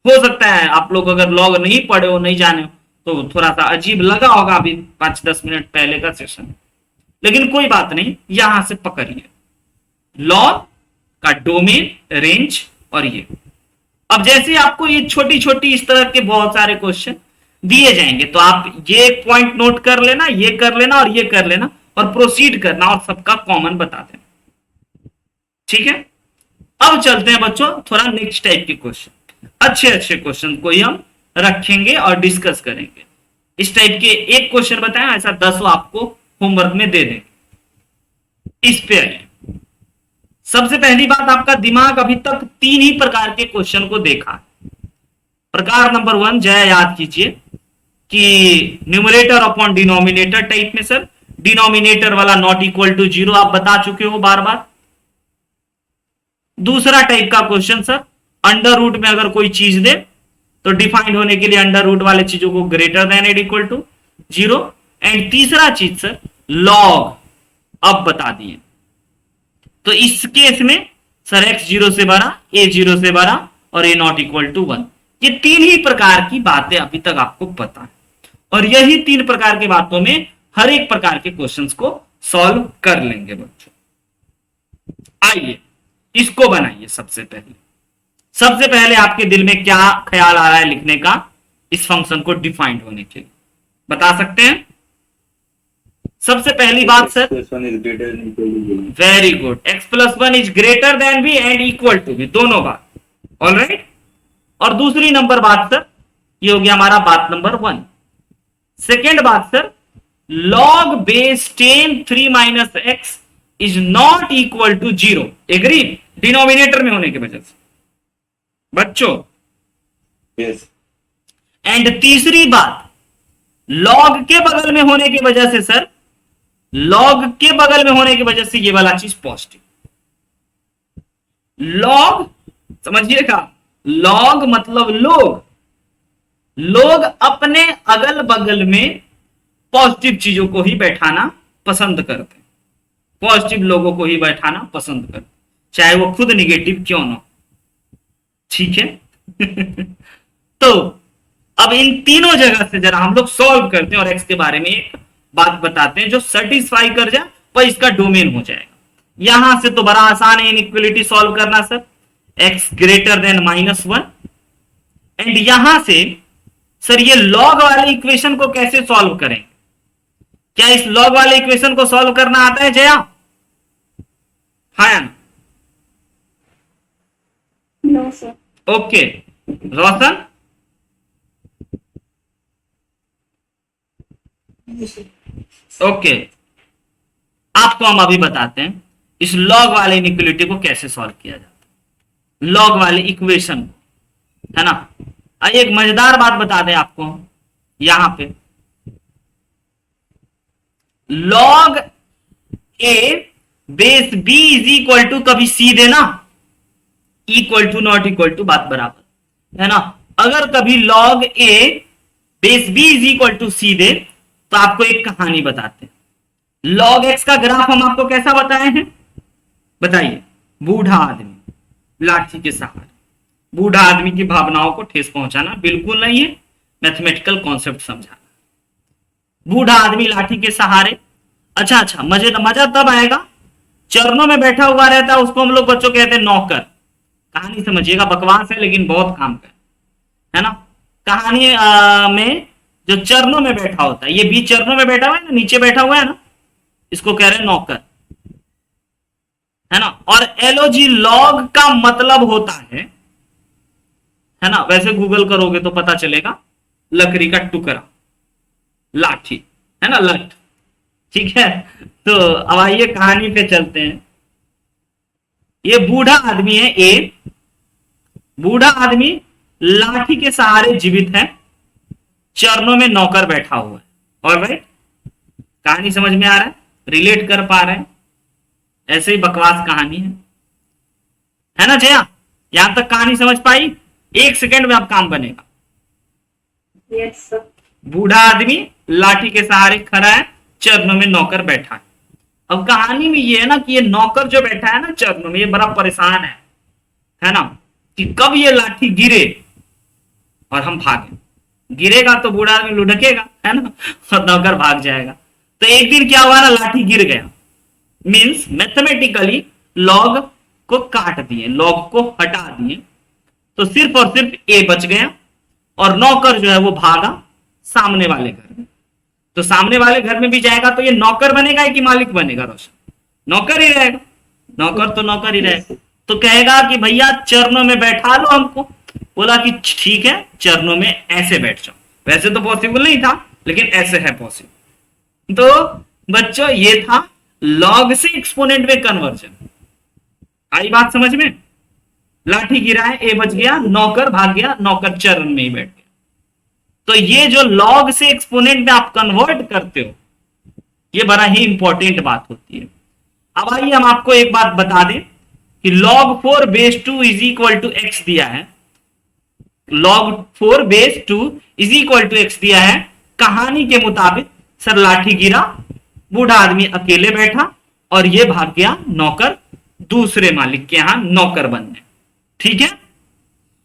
हो सकता है आप लोग अगर लॉग नहीं पढ़े हो, नहीं जाने हो, तो थोड़ा सा अजीब लगा होगा अभी 5-10 मिनट पहले का सेशन, लेकिन कोई बात नहीं, यहां से पकड़िए लॉग का डोमेन, रेंज और ये। अब जैसे आपको ये छोटी छोटी इस तरह के बहुत सारे क्वेश्चन दिए जाएंगे, तो आप ये पॉइंट नोट कर लेना, ये कर लेना और ये कर लेना, और प्रोसीड करना और सबका कॉमन बता देना। ठीक है, अब चलते हैं बच्चों थोड़ा नेक्स्ट टाइप के क्वेश्चन, अच्छे अच्छे क्वेश्चन को ही हम रखेंगे और डिस्कस करेंगे। इस टाइप के एक क्वेश्चन बताएं, ऐसा 10 आपको होमवर्क में दे देंगे। इस पे आइए, सबसे पहली बात, आपका दिमाग अभी तक 3 ही प्रकार के क्वेश्चन को देखा है। प्रकार नंबर 1 जय याद कीजिए कि न्यूमरेटर अपॉन डिनोमिनेटर टाइप में सर, डिनोमिनेटर वाला नॉट इक्वल टू 0 आप बता चुके हो बार बार। दूसरा टाइप का क्वेश्चन सर, अंडर रूट में अगर कोई चीज दे तो डिफाइंड होने के लिए अंडर रूट वाले चीजों को greater than and equal to 0। And तीसरा चीज सर लॉग, अब बता दिए। तो इस केस में सर x 0 से बड़ा, a 0 से बड़ा और a नॉट इक्वल टू 1। ये 3 ही प्रकार की बातें अभी तक आपको पता है, और यही 3 प्रकार की बातों में हर एक प्रकार के क्वेश्चंस को सॉल्व कर लेंगे बच्चों। आइए इसको बनाइए। सबसे पहले आपके दिल में क्या ख्याल आ रहा है लिखने का इस फंक्शन को डिफाइंड होने के लिए, बता सकते हैं? सबसे पहली बात sir, very good, x+1 is greater than b and equal to b, दोनों बात, ऑलराइट। और दूसरी नंबर बात सर, ये हो गया हमारा बात नंबर 1। सेकेंड बात sir, log base 10 3 - x is not equal to 0, agree, denominator में होने की वजह से बच्चों। यस। एंड तीसरी बात, log के बगल में होने की वजह से सर, लॉग के बगल में होने की वजह से ये वाला चीज पॉजिटिव। लॉग समझिएगा, लॉग मतलब लोग अपने अगल बगल में पॉजिटिव चीजों को ही बैठाना पसंद करते हैं, पॉजिटिव लोगों को ही बैठाना पसंद करते, चाहे वो खुद निगेटिव क्यों ना। ठीक है तो अब इन तीनों जगह से जरा हम लोग सॉल्व करते हैं और एक्स के बारे में एक बात बताते हैं जो सेटिस्फाई कर जाए और इसका डोमेन हो जाएगा। यहां से तो बड़ा आसान है इनइक्वलिटी सॉल्व करना sir, x greater than -1। And यहां से सर ये लॉग वाले इक्वेशन को कैसे सॉल्व करें? क्या इस लॉग वाले इक्वेशन को सॉल्व करना आता है जया? हाँ, नो सर। ओके, रोशन? ओके, आपको हम अभी बताते हैं इस लॉग वाले इनइक्वलिटी को कैसे सॉल्व किया जाता है, लॉग वाले इक्वेशन, है ना। एक मजेदार बात बता दें आपको, यहां पे log A base B is equal to, कभी सी देना equal to not equal to बात बराबर, है ना। अगर कभी log A base B is equal to C दे तो आपको एक कहानी बताते हैं। लॉग एक्स का ग्राफ हम आपको कैसा बताए हैं बताइए? बूढ़ा आदमी लाठी के सहारे, बूढ़ा आदमी की भावनाओं को ठेस पहुंचाना बिल्कुल नहीं है, मैथमेटिकल कॉन्सेप्ट समझाना। बूढ़ा आदमी लाठी के सहारे, अच्छा मजा तब आएगा, चरणों में बैठा हुआ रहता है, उसको हम लोग बच्चों कहते हैं नौकर। कहानी समझिएगा, बकवास है लेकिन बहुत काम का है ना। कहानी में जो चरणों में बैठा होता है, ये बीच चरणों में बैठा हुआ है ना, नीचे बैठा हुआ है ना, इसको कह रहे हैं नौकर। है ना। और एलओजी लॉग का मतलब होता है ना, वैसे गूगल करोगे तो पता चलेगा, लकड़ी का टुकड़ा, लाठी, है ना, लठ। ठीक है, तो अब आइए कहानी पे चलते हैं। ये बूढ़ा आदमी है, ए बूढ़ा आदमी लाठी के सहारे जीवित है, चरणों में नौकर बैठा हुआ है। और भाई कहानी समझ में आ रहा है, रिलेट कर पा रहे हैं, ऐसे ही बकवास कहानी है ना जया, यहां तक कहानी समझ पाई? 1 सेकंड में आप काम बनेगा। Yes sir. बूढ़ा आदमी लाठी के सहारे खड़ा है, चरणों में नौकर बैठा है। अब कहानी में ये है ना कि ये नौकर जो बैठा है ना चरणों में, ये बड़ा परेशान है ना, कि कब ये लाठी गिरे और हम भागे। गिरेगा तो बूढ़ा आदमी लुढ़केगा, है ना, और नौकर भाग जाएगा। तो एक दिन क्या हुआ ना, लाठी गिर गया, मीन्स मैथमेटिकली लॉग को काट दिए, लॉग को हटा दिए, तो सिर्फ और सिर्फ ए बच गया, और नौकर जो है वो भागा सामने वाले घर में। तो सामने वाले घर में भी जाएगा तो ये नौकर बनेगा कि मालिक बनेगा? रोशन, नौकर ही रहेगा, नौकर तो नौकर ही रहेगा। तो कहेगा कि भैया चरणों में बैठा लो हमको। बोला कि ठीक है, चरणों में ऐसे बैठ जाओ। वैसे तो पॉसिबल नहीं था, लेकिन ऐसे है पॉसिबल। तो बच्चों ये था लॉग से एक्सपोनेंट में कन्वर्जन। आई बात समझ में? लाठी गिरा है, ए बच गया, नौकर भाग गया, नौकर चरण में ही बैठ गया। तो ये जो लॉग से एक्सपोनेंट में आप कन्वर्ट करते हो, ये बड़ा ही इंपॉर्टेंट बात होती है। अब आइए हम आपको एक बात बता दें कि log 4 base 2 is equal to x दिया है, log 4 base 2 is equal to x दिया है। कहानी के मुताबिक सर लाठी गिरा, बूढ़ा आदमी अकेले बैठा, और ये भाग गया नौकर दूसरे मालिक के यहां नौकर बनने। ठीक है,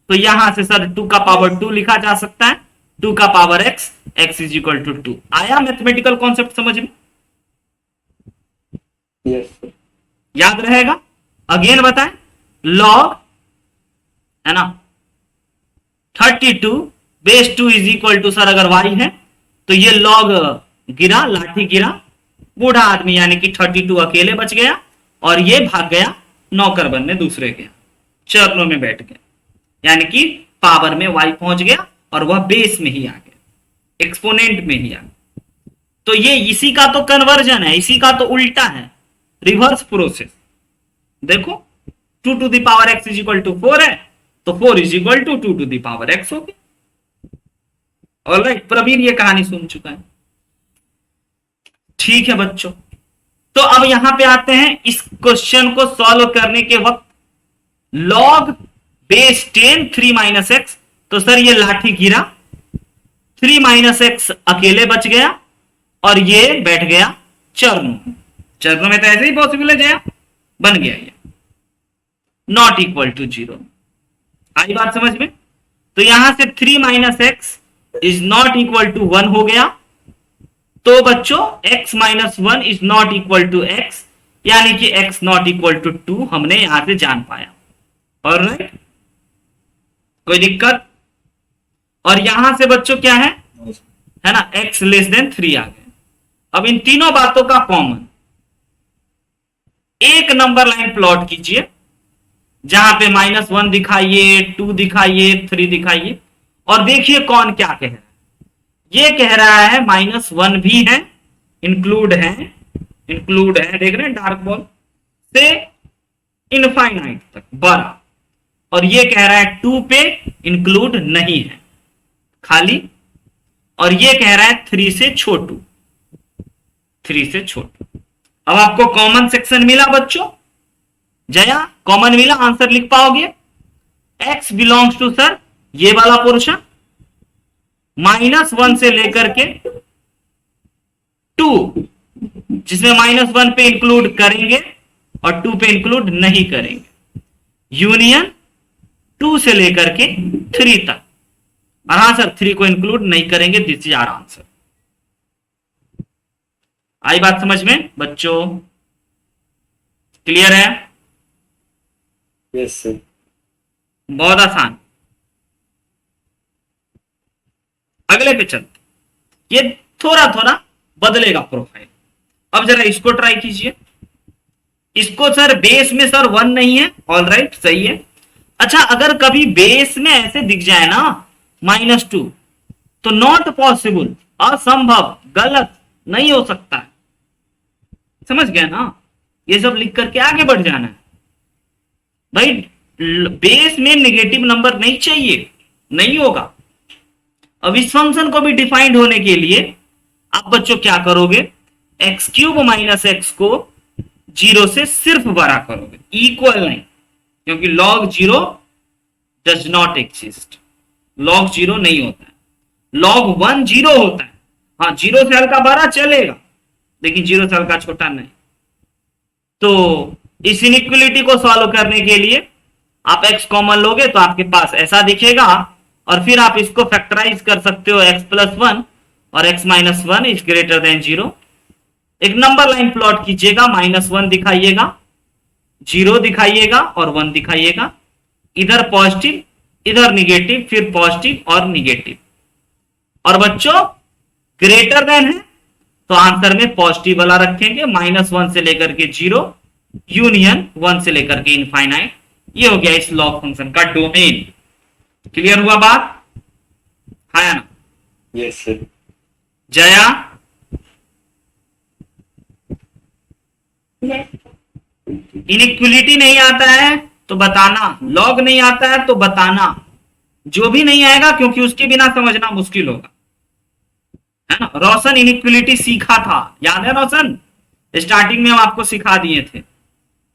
तो यहां से सर 2 का पावर 2 लिखा जा सकता है, 2 का power x, x is equal to 2। आया मैथमेटिकल कॉन्सेप्ट समझ में? यस याद रहेगा? अगेन बताएं, लॉग है ना 32 base 2 is equal to sir अगर y है तो ये लॉग गिरा, लाठी गिरा, बूढ़ा आदमी यानी कि 32 अकेले बच गया, और ये भाग गया नौकर बनने दूसरे के, चरणों में बैठ गया, यानी कि पावर में y पहुंच गया और वह बेस में ही आ गया, एक्सपोनेंट में ही आ गया। तो ये इसी का तो कन्वर्जन है, इसी का तो उल्टा है, रिवर्स प्रोसेस। देखो 2 to the power x is equal to 4 है, तो 4 is equal to 2 to the power x हो गया। ऑलराइट, प्रवीण ये कहानी सुन चुका है। ठीक है बच्चों, तो अब यहां पे आते हैं, इस क्वेश्चन को सॉल्व करने के वक्त log बेस 10 3 माइनस एक्स, तो सर ये लाठी गिरा, 3 माइनस एक्स अकेले बच गया, और ये बैठ गया चरणों। चरणों में तो ऐसे ही पॉसिबल है जया, बन गया ये नॉट इक्वल टू 0। आई बात समझ में? तो यहां से 3 minus x is not equal to 1 हो गया। तो बच्चों x minus 1 is not equal to x, यानी कि x नॉट इक्वल टू 2 हमने यहां से जान पाया। ऑलराइट, कोई दिक्कत? और यहां से बच्चों क्या है ना, x लेस देन 3 आ गए। अब इन तीनों बातों का कॉमन, एक नंबर लाइन प्लॉट कीजिए, जहां पे -1 दिखाइए, 2 दिखाइए, 3 दिखाइए, और देखिए कौन क्या कह रहा है। ये कह रहा है -1 भी है, इंक्लूड है, देख रहे हैं डार्क बॉल से इनफाइनाइट तक बड़ा, और ये कह रहा है 2 पे इंक्लूड नहीं है खाली, और ये कह रहा है 3 से छोटू, 3 से छोटू। अब आपको कॉमन सेक्शन मिला बच्चों, जया कॉमन मिला, आंसर लिख पाओगे? x बिलोंग्स टू सर ये वाला पोर्शन, -1 से लेकर के 2, जिसमें -1 पे इंक्लूड करेंगे और 2 पे इंक्लूड नहीं करेंगे, यूनियन 2 से लेकर के 3 तक। और हाँ सर 3 को इंक्लूड नहीं करेंगे, दिस इज आवर आंसर। आई बात समझ में बच्चों? क्लियर है? Yes sir. बहुत आसान। अगले पे चलते, ये थोड़ा थोड़ा बदलेगा प्रोफाइल। अब जरा इसको ट्राई कीजिए, इसको सर बेस में सर 1 नहीं है, ऑल राइट, सही है। अच्छा, अगर कभी बेस में ऐसे दिख जाए ना -2, तो नॉट पॉसिबल, असंभव, गलत, नहीं हो सकता है। समझ गया ना? ये सब लिख करके आगे बढ़ जाना है भाई। बेस में नेगेटिव नंबर नहीं चाहिए, नहीं होगा। अब इस फंक्शन को भी डिफाइंड होने के लिए आप बच्चों क्या करोगे, x³ माइनस x को 0 से सिर्फ बड़ा करोगे, इक्वल नहीं, क्योंकि log 0 does not exist, log 0 नहीं होता है, log 1 0 होता है। हाँ, 0 से हल्का बड़ा चलेगा, लेकिन 0 से हल्का छोटा नहीं। तो इस इनइक्वलिटी को सॉल्व करने के लिए आप x कॉमन लोगे तो आपके पास ऐसा दिखेगा, और फिर आप इसको फैक्टराइज कर सकते हो x+1 और x-1 इज ग्रेटर देन 0। एक नंबर लाइन प्लॉट कीजिएगा, -1 दिखाइएगा, 0 दिखाइएगा और 1 दिखाइएगा, इधर पॉजिटिव इधर निगेटिव, फिर पॉजिटिव और निगेटिव। और बच्चों ग्रेटर देन है तो आंसर में पॉजिटिव वाला रखेंगे, -1 से लेकर के 0 यूनियन 1 से लेकर के इनफाइनाइट। ये हो गया इस लॉग फंक्शन का डोमेन। क्लियर हुआ बात? है ना? Yes sir. जया, इनइक्वलिटी नहीं आता है तो बताना, लॉग नहीं आता है तो बताना, जो भी नहीं आएगा, क्योंकि उसके बिना समझना मुश्किल होगा, है ना। रोशन इनइक्वलिटी सीखा था, याद है रोशन? स्टार्टिंग में हम आपको सिखा दिए थे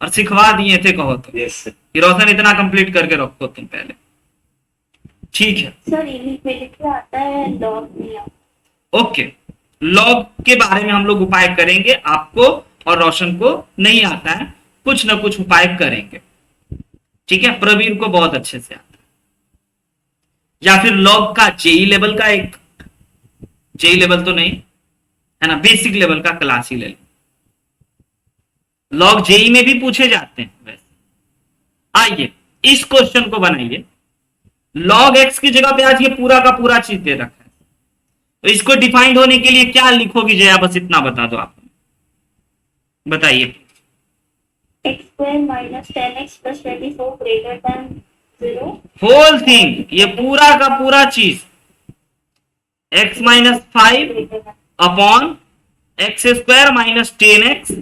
और सिखवा दिए थे, कहो तो। Yes sir. कि रोशन इतना कंप्लीट करके रखो तुम पहले, ठीक है? सर इनइक्वलिटी आता है, लॉग नहीं आता। ओके, लॉग के बारे में हम लोग उपाय करेंगे, आपको और रोशन को नहीं आता है, कुछ ना कुछ उपाय करेंगे, ठीक है। प्रवीण को बहुत अच्छे से आता है, या फिर लॉग का जेई लेवल का, एक जेई लेवल तो नहीं है ना, बेसिक लेवल का क्लास ही ले लो। लॉग जेई में भी पूछे जाते हैं वैसे। आइए इस क्वेश्चन को बनाइए, log x की जगह पे आज ये पूरा का पूरा चीज दे रखा है, तो इसको डिफाइंड होने के लिए क्या लिखोगी जया, बस इतना बता दो आप, बताइए। x² minus 10x plus 24 greater than 0। Whole thing, ये पूरा का पूरा चीज, x-5 upon x² minus 10x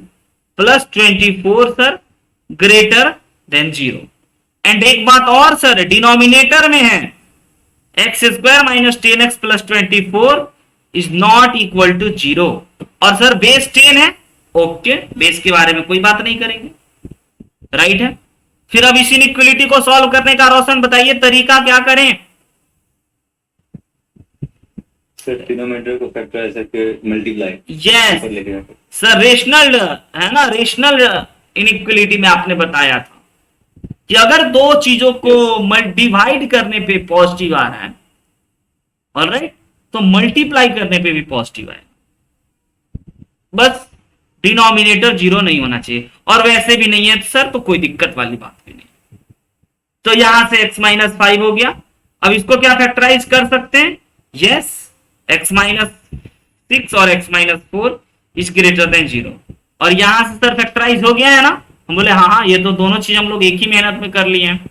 plus 24 sir greater than 0। And एक बात और सर, डिनोमिनेटर में है x² minus 10x plus 24 is not equal to 0, और सर बेस 10 है। ओके, बेस के बारे में कोई बात नहीं करेंगे, राइट है। फिर अब इस इनइक्वलिटी को सॉल्व करने का रोशन बताइए तरीका क्या करें? सर डिनोमिनेटर को फैक्टराइज करके मल्टीप्लाई। यस सर, रेशनल है ना, रेशनल इनइक्वलिटी में आपने बताया था कि अगर दो चीजों को डिवाइड करने पे पॉजिटिव आ रहा है, ऑलराइट, तो मल्टीप्लाई करने पे भी पॉजिटिव आए, बस डिनोमिनेटर 0 नहीं होना चाहिए, और वैसे भी नहीं है सर तो कोई दिक्कत वाली बात भी नहीं। तो यहां से x-5 हो गया। अब इसको क्या फैक्टराइज कर सकते हैं? यस, x-6 और x-4 इज ग्रेटर देन 0, और यहां से सर फैक्टराइज हो गया है ना। हम बोले हाँ, ये तो दोनों चीज हम लोग एक ही मेहनत में कर लिए हैं,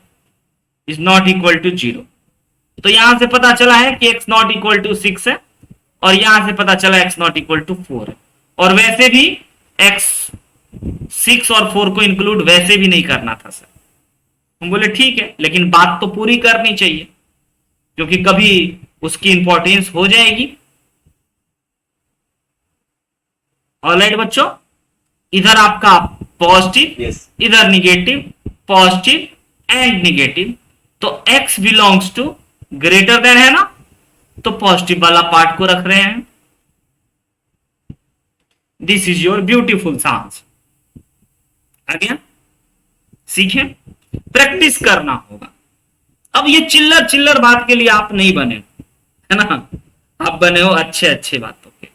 इज नॉट इक्वल टू 0। तो यहां से पता चला है कि x नॉट इक्वल टू 6 है, और यहां से पता चला x नॉट इक्वल टू 4 है, और वैसे भी x 6 और 4 को इंक्लूड वैसे भी नहीं करना था सर। हम बोले ठीक है, लेकिन बात तो पूरी करनी चाहिए, क्योंकि कभी उसकी इंपॉर्टेंस हो जाएगी। ऑलराइट बच्चों, इधर आपका पॉजिटिव, यस इधर निगेटिव, पॉजिटिव एंड निगेटिव, तो x belongs to greater than है ना, तो पॉजिटिव वाला पार्ट को रख रहे हैं। This is your beautiful sound. आ गया? सीखें, प्रैक्टिस करना होगा। अब ये चिल्लर चिल्लर बात के लिए आप नहीं बने, है ना, आप बने हो अच्छे अच्छे बातों के।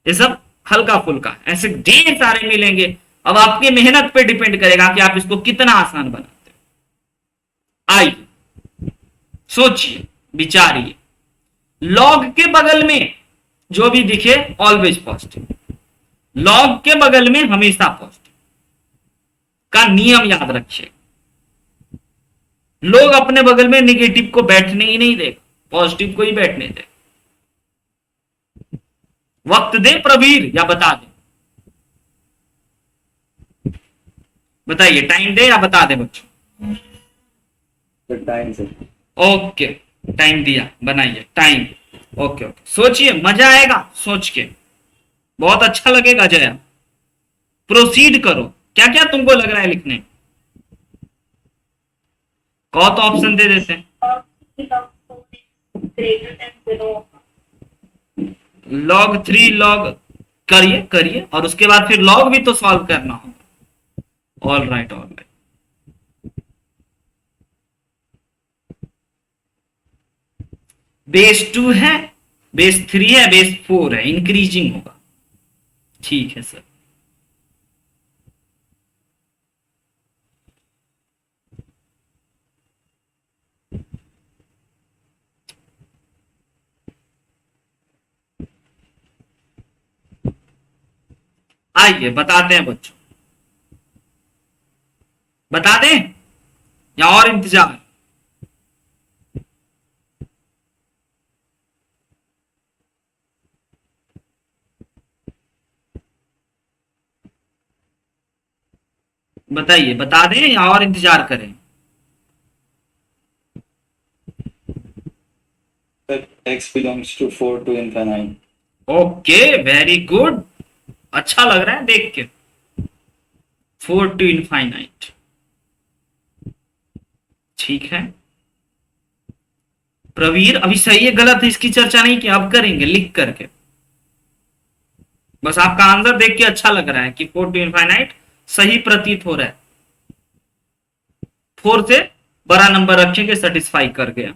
ये सब हल्का फुल्का, ऐसे ढेर सारे मिलेंगे। अब आपकी मेहनत पे डिपेंड करेगा कि आप इसको कितना आसान बनाते हो। आइए सोचिए, विचारिए, लॉग के बगल में जो भी दिखे ऑलवेज पॉजिटिव, लॉग के बगल में हमेशा पॉजिटिव, का नियम याद रखिए। लोग अपने बगल में निगेटिव को बैठने ही नहीं देगा, पॉजिटिव को ही बैठने दे। वक्त दे प्रवीर या बता दे, बताइए टाइम दे या बता दे बच्चों। टाइम से ओके टाइम दिया, बनाइए टाइम। ओके ओके, सोचिए, मजा आएगा सोच के, बहुत अच्छा लगेगा। जया प्रोसीड करो, क्या क्या तुमको लग रहा है लिखने? कहो तो ऑप्शन दे देते हैं। log 3 log करिए करिए, और उसके बाद फिर log भी तो सॉल्व करना होगा। All right all right, base 2 है, बेस 3 है, बेस 4 है, इंक्रीजिंग होगा। ठीक है सर। आइए बताते हैं बच्चों, बता दें या और इंतजार? बताइए, बता दें या और इंतजार करें? x belongs to 4 to infinite. Okay very good, अच्छा लग रहा है देख के। 4 to infinite, ठीक है। प्रवीर अभी सही है गलत है इसकी चर्चा नहीं की, अब करेंगे लिख करके। बस आपका आंसर देख के अच्छा लग रहा है कि 4 to infinite सही प्रतीत हो रहा है। 4 से बड़ा नंबर रखेंगे, सेटिस्फाई कर गया।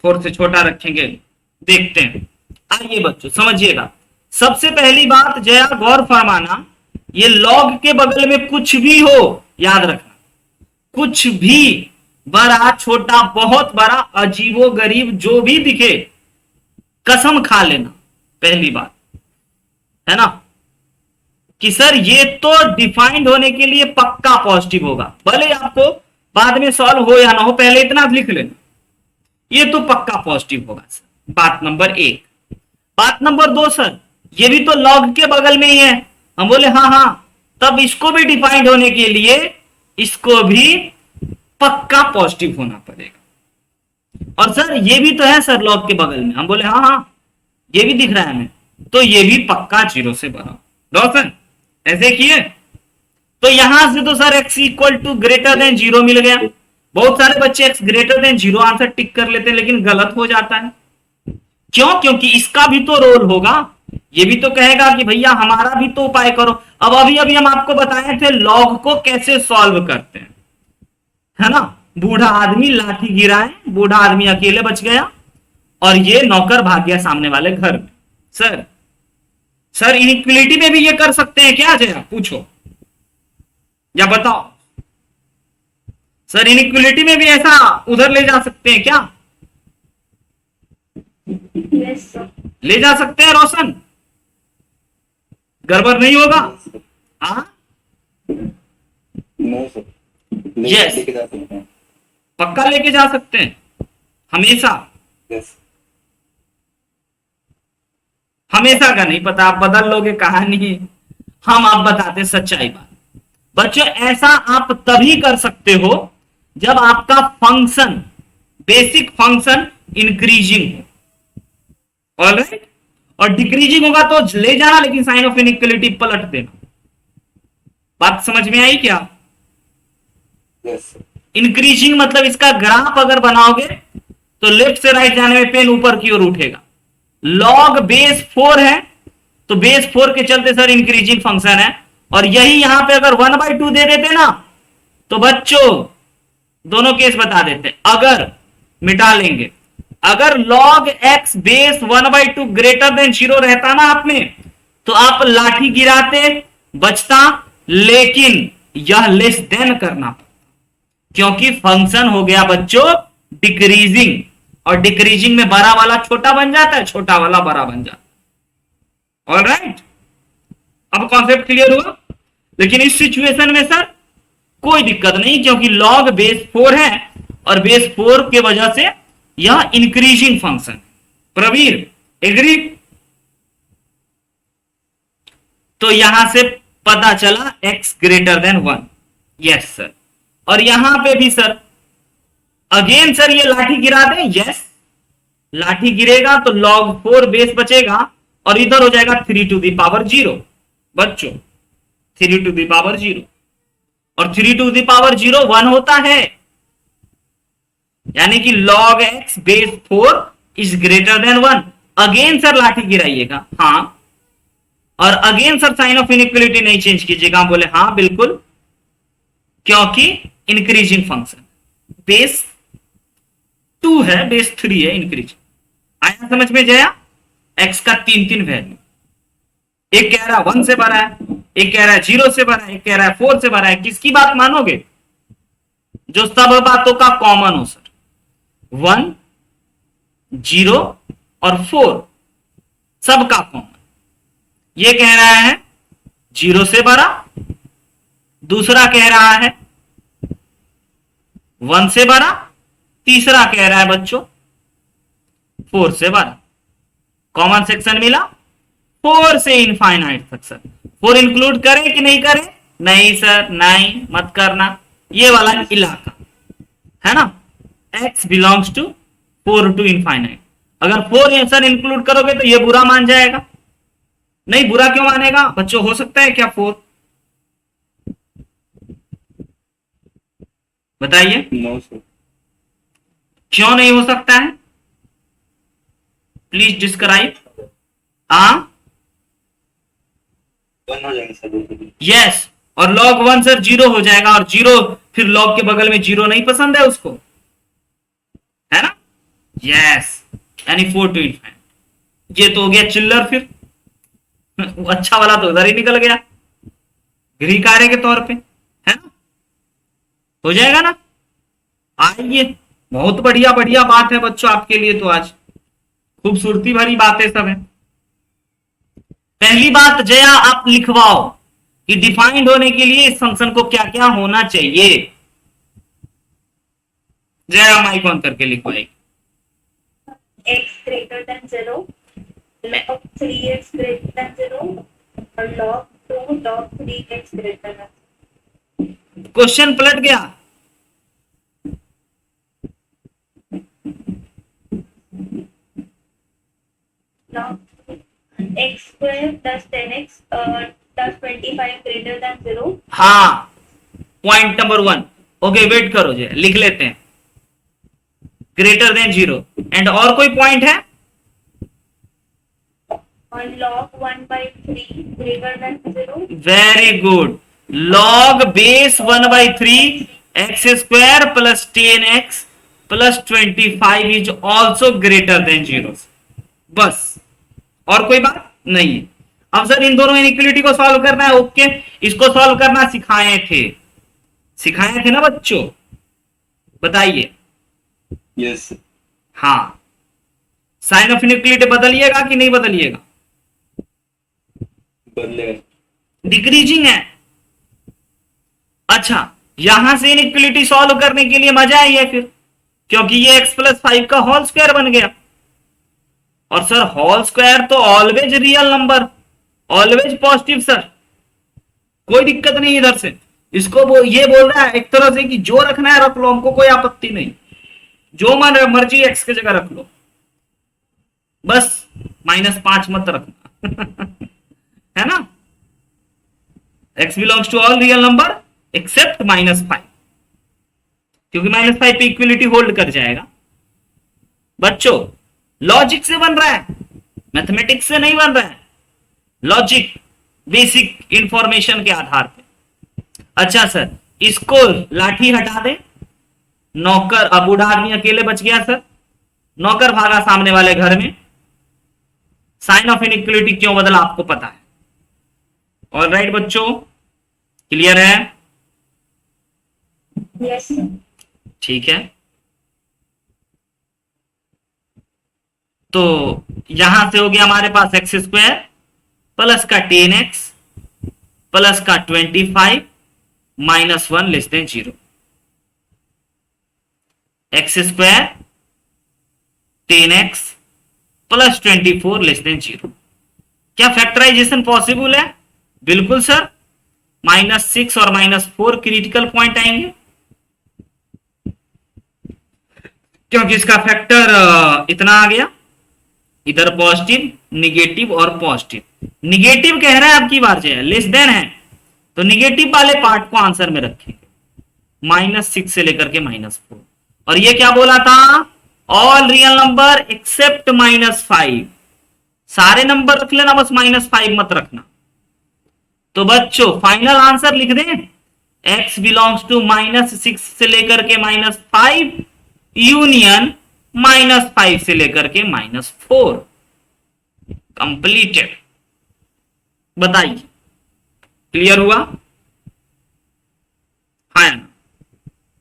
4 से छोटा रखेंगे, देखते हैं। आइए बच्चों समझिएगा, सबसे पहली बात जया गौर फरमाना, ये लॉग के बगल में कुछ भी हो याद रखना, कुछ भी बड़ा छोटा बहुत बड़ा अजीबो गरीब जो भी दिखे कसम खा लेना, पहली बात है ना, कि सर ये तो डिफाइंड होने के लिए पक्का पॉजिटिव होगा, भले आपको बाद में सॉल्व हो या ना हो, पहले इतना लिख लेना, ये तो पक्का पॉजिटिव होगा सर। बात नंबर 1। बात नंबर 2, सर ये भी तो लॉग के बगल में ही है। हम बोले हाँ हाँ, तब इसको भी डिफाइंड होने के लिए इसको भी पक्का पॉजिटिव होना पड़ेगा। और सर ये भी तो है सर लॉग के बगल में, हम बोले हाँ हाँ ये भी दिख रहा है हमें, तो ये भी पक्का 0 से बड़ा। रोशन ऐसे किए तो यहां से तो sir x equal to greater than 0 मिल गया। बहुत सारे बच्चे x greater than 0 answer tick कर लेते हैं, लेकिन गलत हो जाता है। क्यों? क्योंकि इसका भी तो रोल होगा, ये भी तो कहेगा कि भैया हमारा भी तो उपाय करो। अब अभी अभी हम आपको बताए थे लॉग को कैसे सॉल्व करते हैं, है ना। बूढ़ा आदमी लाठी गिराए, बूढ़ा आदमी अकेले बच गया और ये नौकर भाग गया सामने वाले घर में। सर इनइक्वलिटी में भी ये कर सकते हैं क्या जया? पूछो या बताओ। सर इनइक्वलिटी में भी ऐसा उधर ले जा सकते हैं क्या? Yes sir. ले जा सकते हैं रोशन, गड़बड़ नहीं होगा? हाँ नो सर, Yes. लेके जा सकते हैं। पक्का लेके जा सकते हैं हमेशा? यस हमेशा का नहीं पता, आप बदल लोगे कहानी, हम आप बताते सच्चाई बात। बच्चों ऐसा आप तभी कर सकते हो जब आपका फंक्शन, बेसिक फंक्शन इंक्रीजिंग हो, ऑलराइट, और डिक्रीजिंग होगा तो ले जाना, लेकिन साइन ऑफ इनइक्वलिटी पलट देना। बात समझ में आई क्या? यस इंक्रीजिंग मतलब इसका ग्राफ अगर बनाओगे तो लेफ्ट से राइट जाने में पेन ऊपर की ओर उठेगा। लॉग बेस 4 है तो बेस 4 के चलते सर इंक्रीजिंग फंक्शन है, और यही यहां पे अगर 1/2 दे देते ना तो बच्चों दोनों केस बता देते। अगर मिटा लेंगे, अगर log x base 1/2 greater than 0 रहता ना आप में, तो आप लाठी गिराते बचता, लेकिन यह लेस देन करना पड़ता, क्योंकि फंक्शन हो गया बच्चों डिक्रीजिंग, और डिक्रीजिंग में बड़ा वाला छोटा बन जाता है, छोटा वाला बड़ा बन जाता है। ऑलराइट, अब कॉन्सेप्ट क्लियर हुआ। लेकिन इस सिचुएशन में सर कोई दिक्कत नहीं, क्योंकि log बेस 4 है और बेस 4 के वजह से यह इंक्रीजिंग फंक्शन। प्रवीर एग्री? तो यहां से पता चला x greater than 1। Yes sir. और यहां पे भी सर अगेन सर ये लाठी गिरा दें। यस, लाठी गिरेगा तो log 4 बेस बचेगा और इधर हो जाएगा 3 टू द पावर 0 बच्चों, 3 टू द पावर 0, और 3 टू द पावर 0 1 होता है, यानी कि log x base 4 is greater than 1। Again sir लाठी गिराइएगा। हाँ, और again sir sign of inequality नहीं चेंज कीजिएगा। बोले हाँ बिल्कुल, क्योंकि इंक्रीजिंग फंक्शन बेस 2 है, बेस 3 है, इंक्रीजिंग। आया समझ में जया? x का 3 वैल्यू, एक कह रहा है 1 से बड़ा है, एक कह रहा है 0 से बड़ा है, एक कह रहा है 4 से बड़ा है। किसकी बात मानोगे? जो सब बातों का कॉमन हो सर। 1, 0 और 4 सबका कॉमन। ये कह रहा है 0 से बड़ा, दूसरा कह रहा है 1 से बड़ा, तीसरा कह रहा है बच्चों 4 से बड़ा। कॉमन सेक्शन मिला 4 से इनफाइनाइट तक सर। 4 इंक्लूड करें कि नहीं करें? नहीं सर, नहीं मत करना, ये वाला इलाका है ना। x belongs to 4 to infinite. अगर 4 सर इंक्लूड करोगे तो ये बुरा मान जाएगा। नहीं, बुरा क्यों मानेगा बच्चों? हो सकता है क्या 4? बताइए। No sir. क्यों नहीं हो सकता है? Please describe. हाँ 1 हो जाएंगे सर। यस, और log 1 सर 0 हो जाएगा, और 0 फिर log के बगल में 0 नहीं पसंद है उसको, है ना। यस, यानी 4 टू इनफाइनाइट। ये तो हो गया चिल्लर फिर। अच्छा वाला तो उधर ही निकल गया गृह कार्य के तौर पे, है ना। हो जाएगा ना। आइए, बहुत बढ़िया बढ़िया बात है बच्चों आपके लिए तो आज खूबसूरती भरी बातें सब है। पहली बात जया आप लिखवाओ कि डिफाइंड होने के लिए इस फंक्शन को क्या क्या होना चाहिए। जया माइक ऑन करके लिखवाएगी। x greater than 0, log 3x greater than 0, और log 2 log 3x greater than। Question पलट गया। log x square plus 10x plus 25 greater than 0। हाँ, पॉइंट नंबर 1। ओके वेट करो जी, लिख लेते हैं। ग्रेटर देन 0 एंड और कोई पॉइंट है? और log 1/3 greater than 0। Very good. log base 1/3 x square plus 10x plus 25 is also greater than 0। बस, और कोई बात नहीं है। अब सर इन दोनों इनइक्वालिटी को सॉल्व करना है। ओके, इसको सॉल्व करना सिखाए थे ना बच्चों? बताइए। यस। हाँ, साइन ऑफ इनइक्वालिटी बदलिएगा कि नहीं बदलिएगा? बदलेगा। डिक्रीजिंग है। अच्छा, यहां से इनइक्वालिटी सॉल्व करने के लिए मजा आई है फिर, क्योंकि ये x प्लस 5 का होल स्क्वायर बन गया। और सर होल स्क्वायर तो always real number, always positive sir, कोई दिक्कत नहीं इधर से। इसको ये बोल रहा है एक तरह से कि जो रखना है रख लो, हमको कोई आपत्ति नहीं, जो मर्जी एक्स की जगह रख लो, बस -5 मत रखना। है ना। x belongs to all real number except -5, क्योंकि -5 पे इक्वलिटी होल्ड कर जाएगा। बच्चों लॉजिक से बन रहा है, मैथमेटिक्स से नहीं बन रहा है, लॉजिक बेसिक इंफॉर्मेशन के आधार पे। अच्छा सर, इसको लाठी हटा दे। नौकर, अब बूढ़ा आदमी अकेले बच गया सर, नौकर भागा सामने वाले घर में। साइन ऑफ इनइक्वलिटी क्यों बदला आपको पता है। ऑलराइट बच्चों, क्लियर है? यस। ठीक है, तो यहां से हो गया हमारे पास एक्स स्क्वायर प्लस का 10x प्लस का 25 -1 less than 0, x square 10x plus 24 less than 0। क्या फैक्टराइजेशन पॉसिबल है? बिल्कुल सर, -6 और -4 क्रिटिकल पॉइंट आएंगे, क्योंकि इसका फैक्टर इतना आ गया, इधर पॉजिटिव, निगेटिव और पॉजिटिव। निगेटिव कह रहा है आपकी बार से, लेस देन है तो निगेटिव वाले पार्ट को आंसर में रखेंगे, -6 से लेकर के -4। और ये क्या बोला था? All real number except -5। सारे नंबर रख लेना, बस -5 मत रखना। तो बच्चों फाइनल आंसर लिख दें, x बिलोंग्स टू -6 से लेकर के -5 यूनियन -5 से लेकर के -4। कंप्लीटेड। बताइए, क्लियर हुआ? हाँ ना?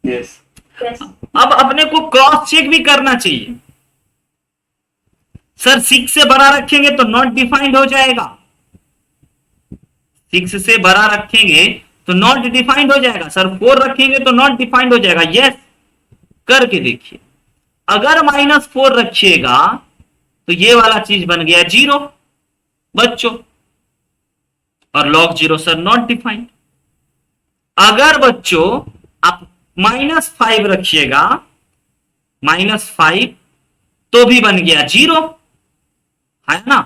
यस। Yes. अब अपने को क्रॉस चेक भी करना चाहिए। सर 6 से बड़ा रखेंगे तो नॉट डिफाइंड हो जाएगा, 6 से बड़ा रखेंगे तो नॉट डिफाइंड हो जाएगा। सर 4 रखेंगे तो नॉट डिफाइंड हो जाएगा। यस, करके देखिए। अगर -4 रखिएगा तो ये वाला चीज बन गया 0 बच्चों, और log 0 सर नॉट डिफाइंड। अगर बच्चों आप -5 रखिएगा, -5 तो भी बन गया 0, है ना?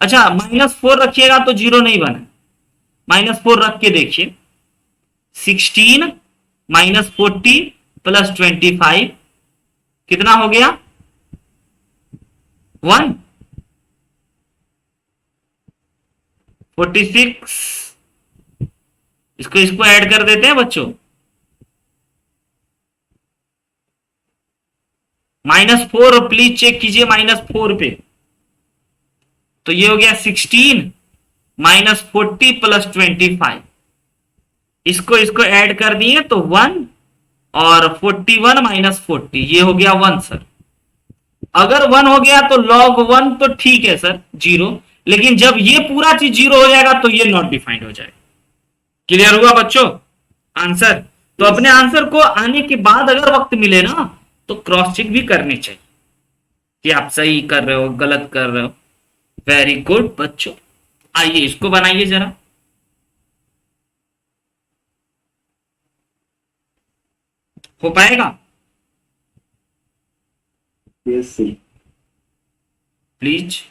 अच्छा, -4 रखिएगा तो 0 नहीं बना, -4 रख के देखिए, 16 -40 प्लस 25 कितना हो गया? 1, 46। इसको ऐड कर देते हैं बच्चों, -4, प्लीज चेक कीजिए -4 पे। तो ये हो गया 16 -40 प्लस 25। इसको ऐड कर दिए तो 1, और 41 -40 ये हो गया 1 सर। अगर 1 हो गया तो log 1 तो ठीक है सर 0, लेकिन जब ये पूरा चीज 0 हो जाएगा तो ये नॉट डिफाइंड हो जाएगा। क्लियर हुआ बच्चों आंसर? तो अपने आंसर को आने के बाद अगर वक्त मिले ना तो क्रॉस चेक भी करनी चाहिए कि आप सही कर रहे हो, गलत कर रहे हो। वेरी गुड बच्चों। आइए इसको बनाइए जरा। हो पाएगा? Yes sir. प्लीज।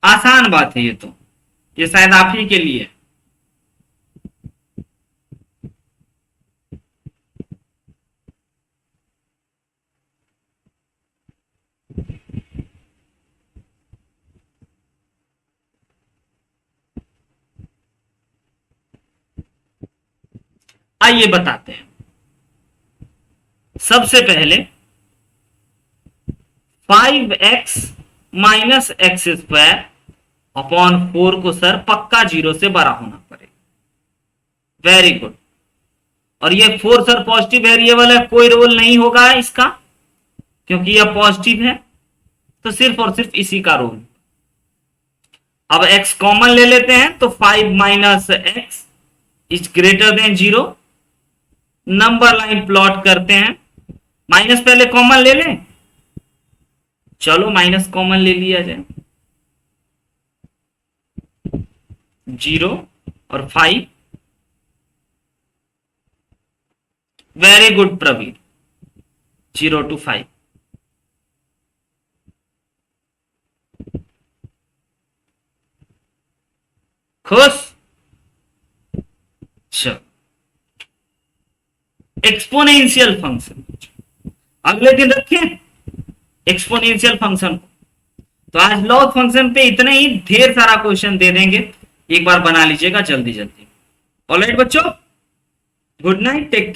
आसान बात है ये शायद आप ही के लिए। आइए बताते हैं। सबसे पहले 5x minus x square upon 4 को सर पक्का 0 से बड़ा होना पड़ेगा। Very good. और ये 4 सर पॉजिटिव वेरिएबल है, कोई रोल नहीं होगा इसका, क्योंकि यह पॉजिटिव है, तो सिर्फ और सिर्फ इसी का रोल। अब x कॉमन ले लेते हैं तो 5 minus x is greater than 0। Number line plot करते हैं। माइनस पहले कॉमन ले लें, चलो माइनस कॉमन ले लिया जाए। 0 और 5। Very good Praveen. 0 to 5। खुश? चलो एक्सपोनेंशियल फंक्शन अगले दिन रखें, एक्सपोनेंशियल फंक्शन। तो आज लॉग फंक्शन पे इतने ही, ढेर सारा क्वेश्चन दे देंगे, एक बार बना लीजिएगा जल्दी जल्दी। ऑलराइट बच्चों, गुड नाइट, टेक केयर।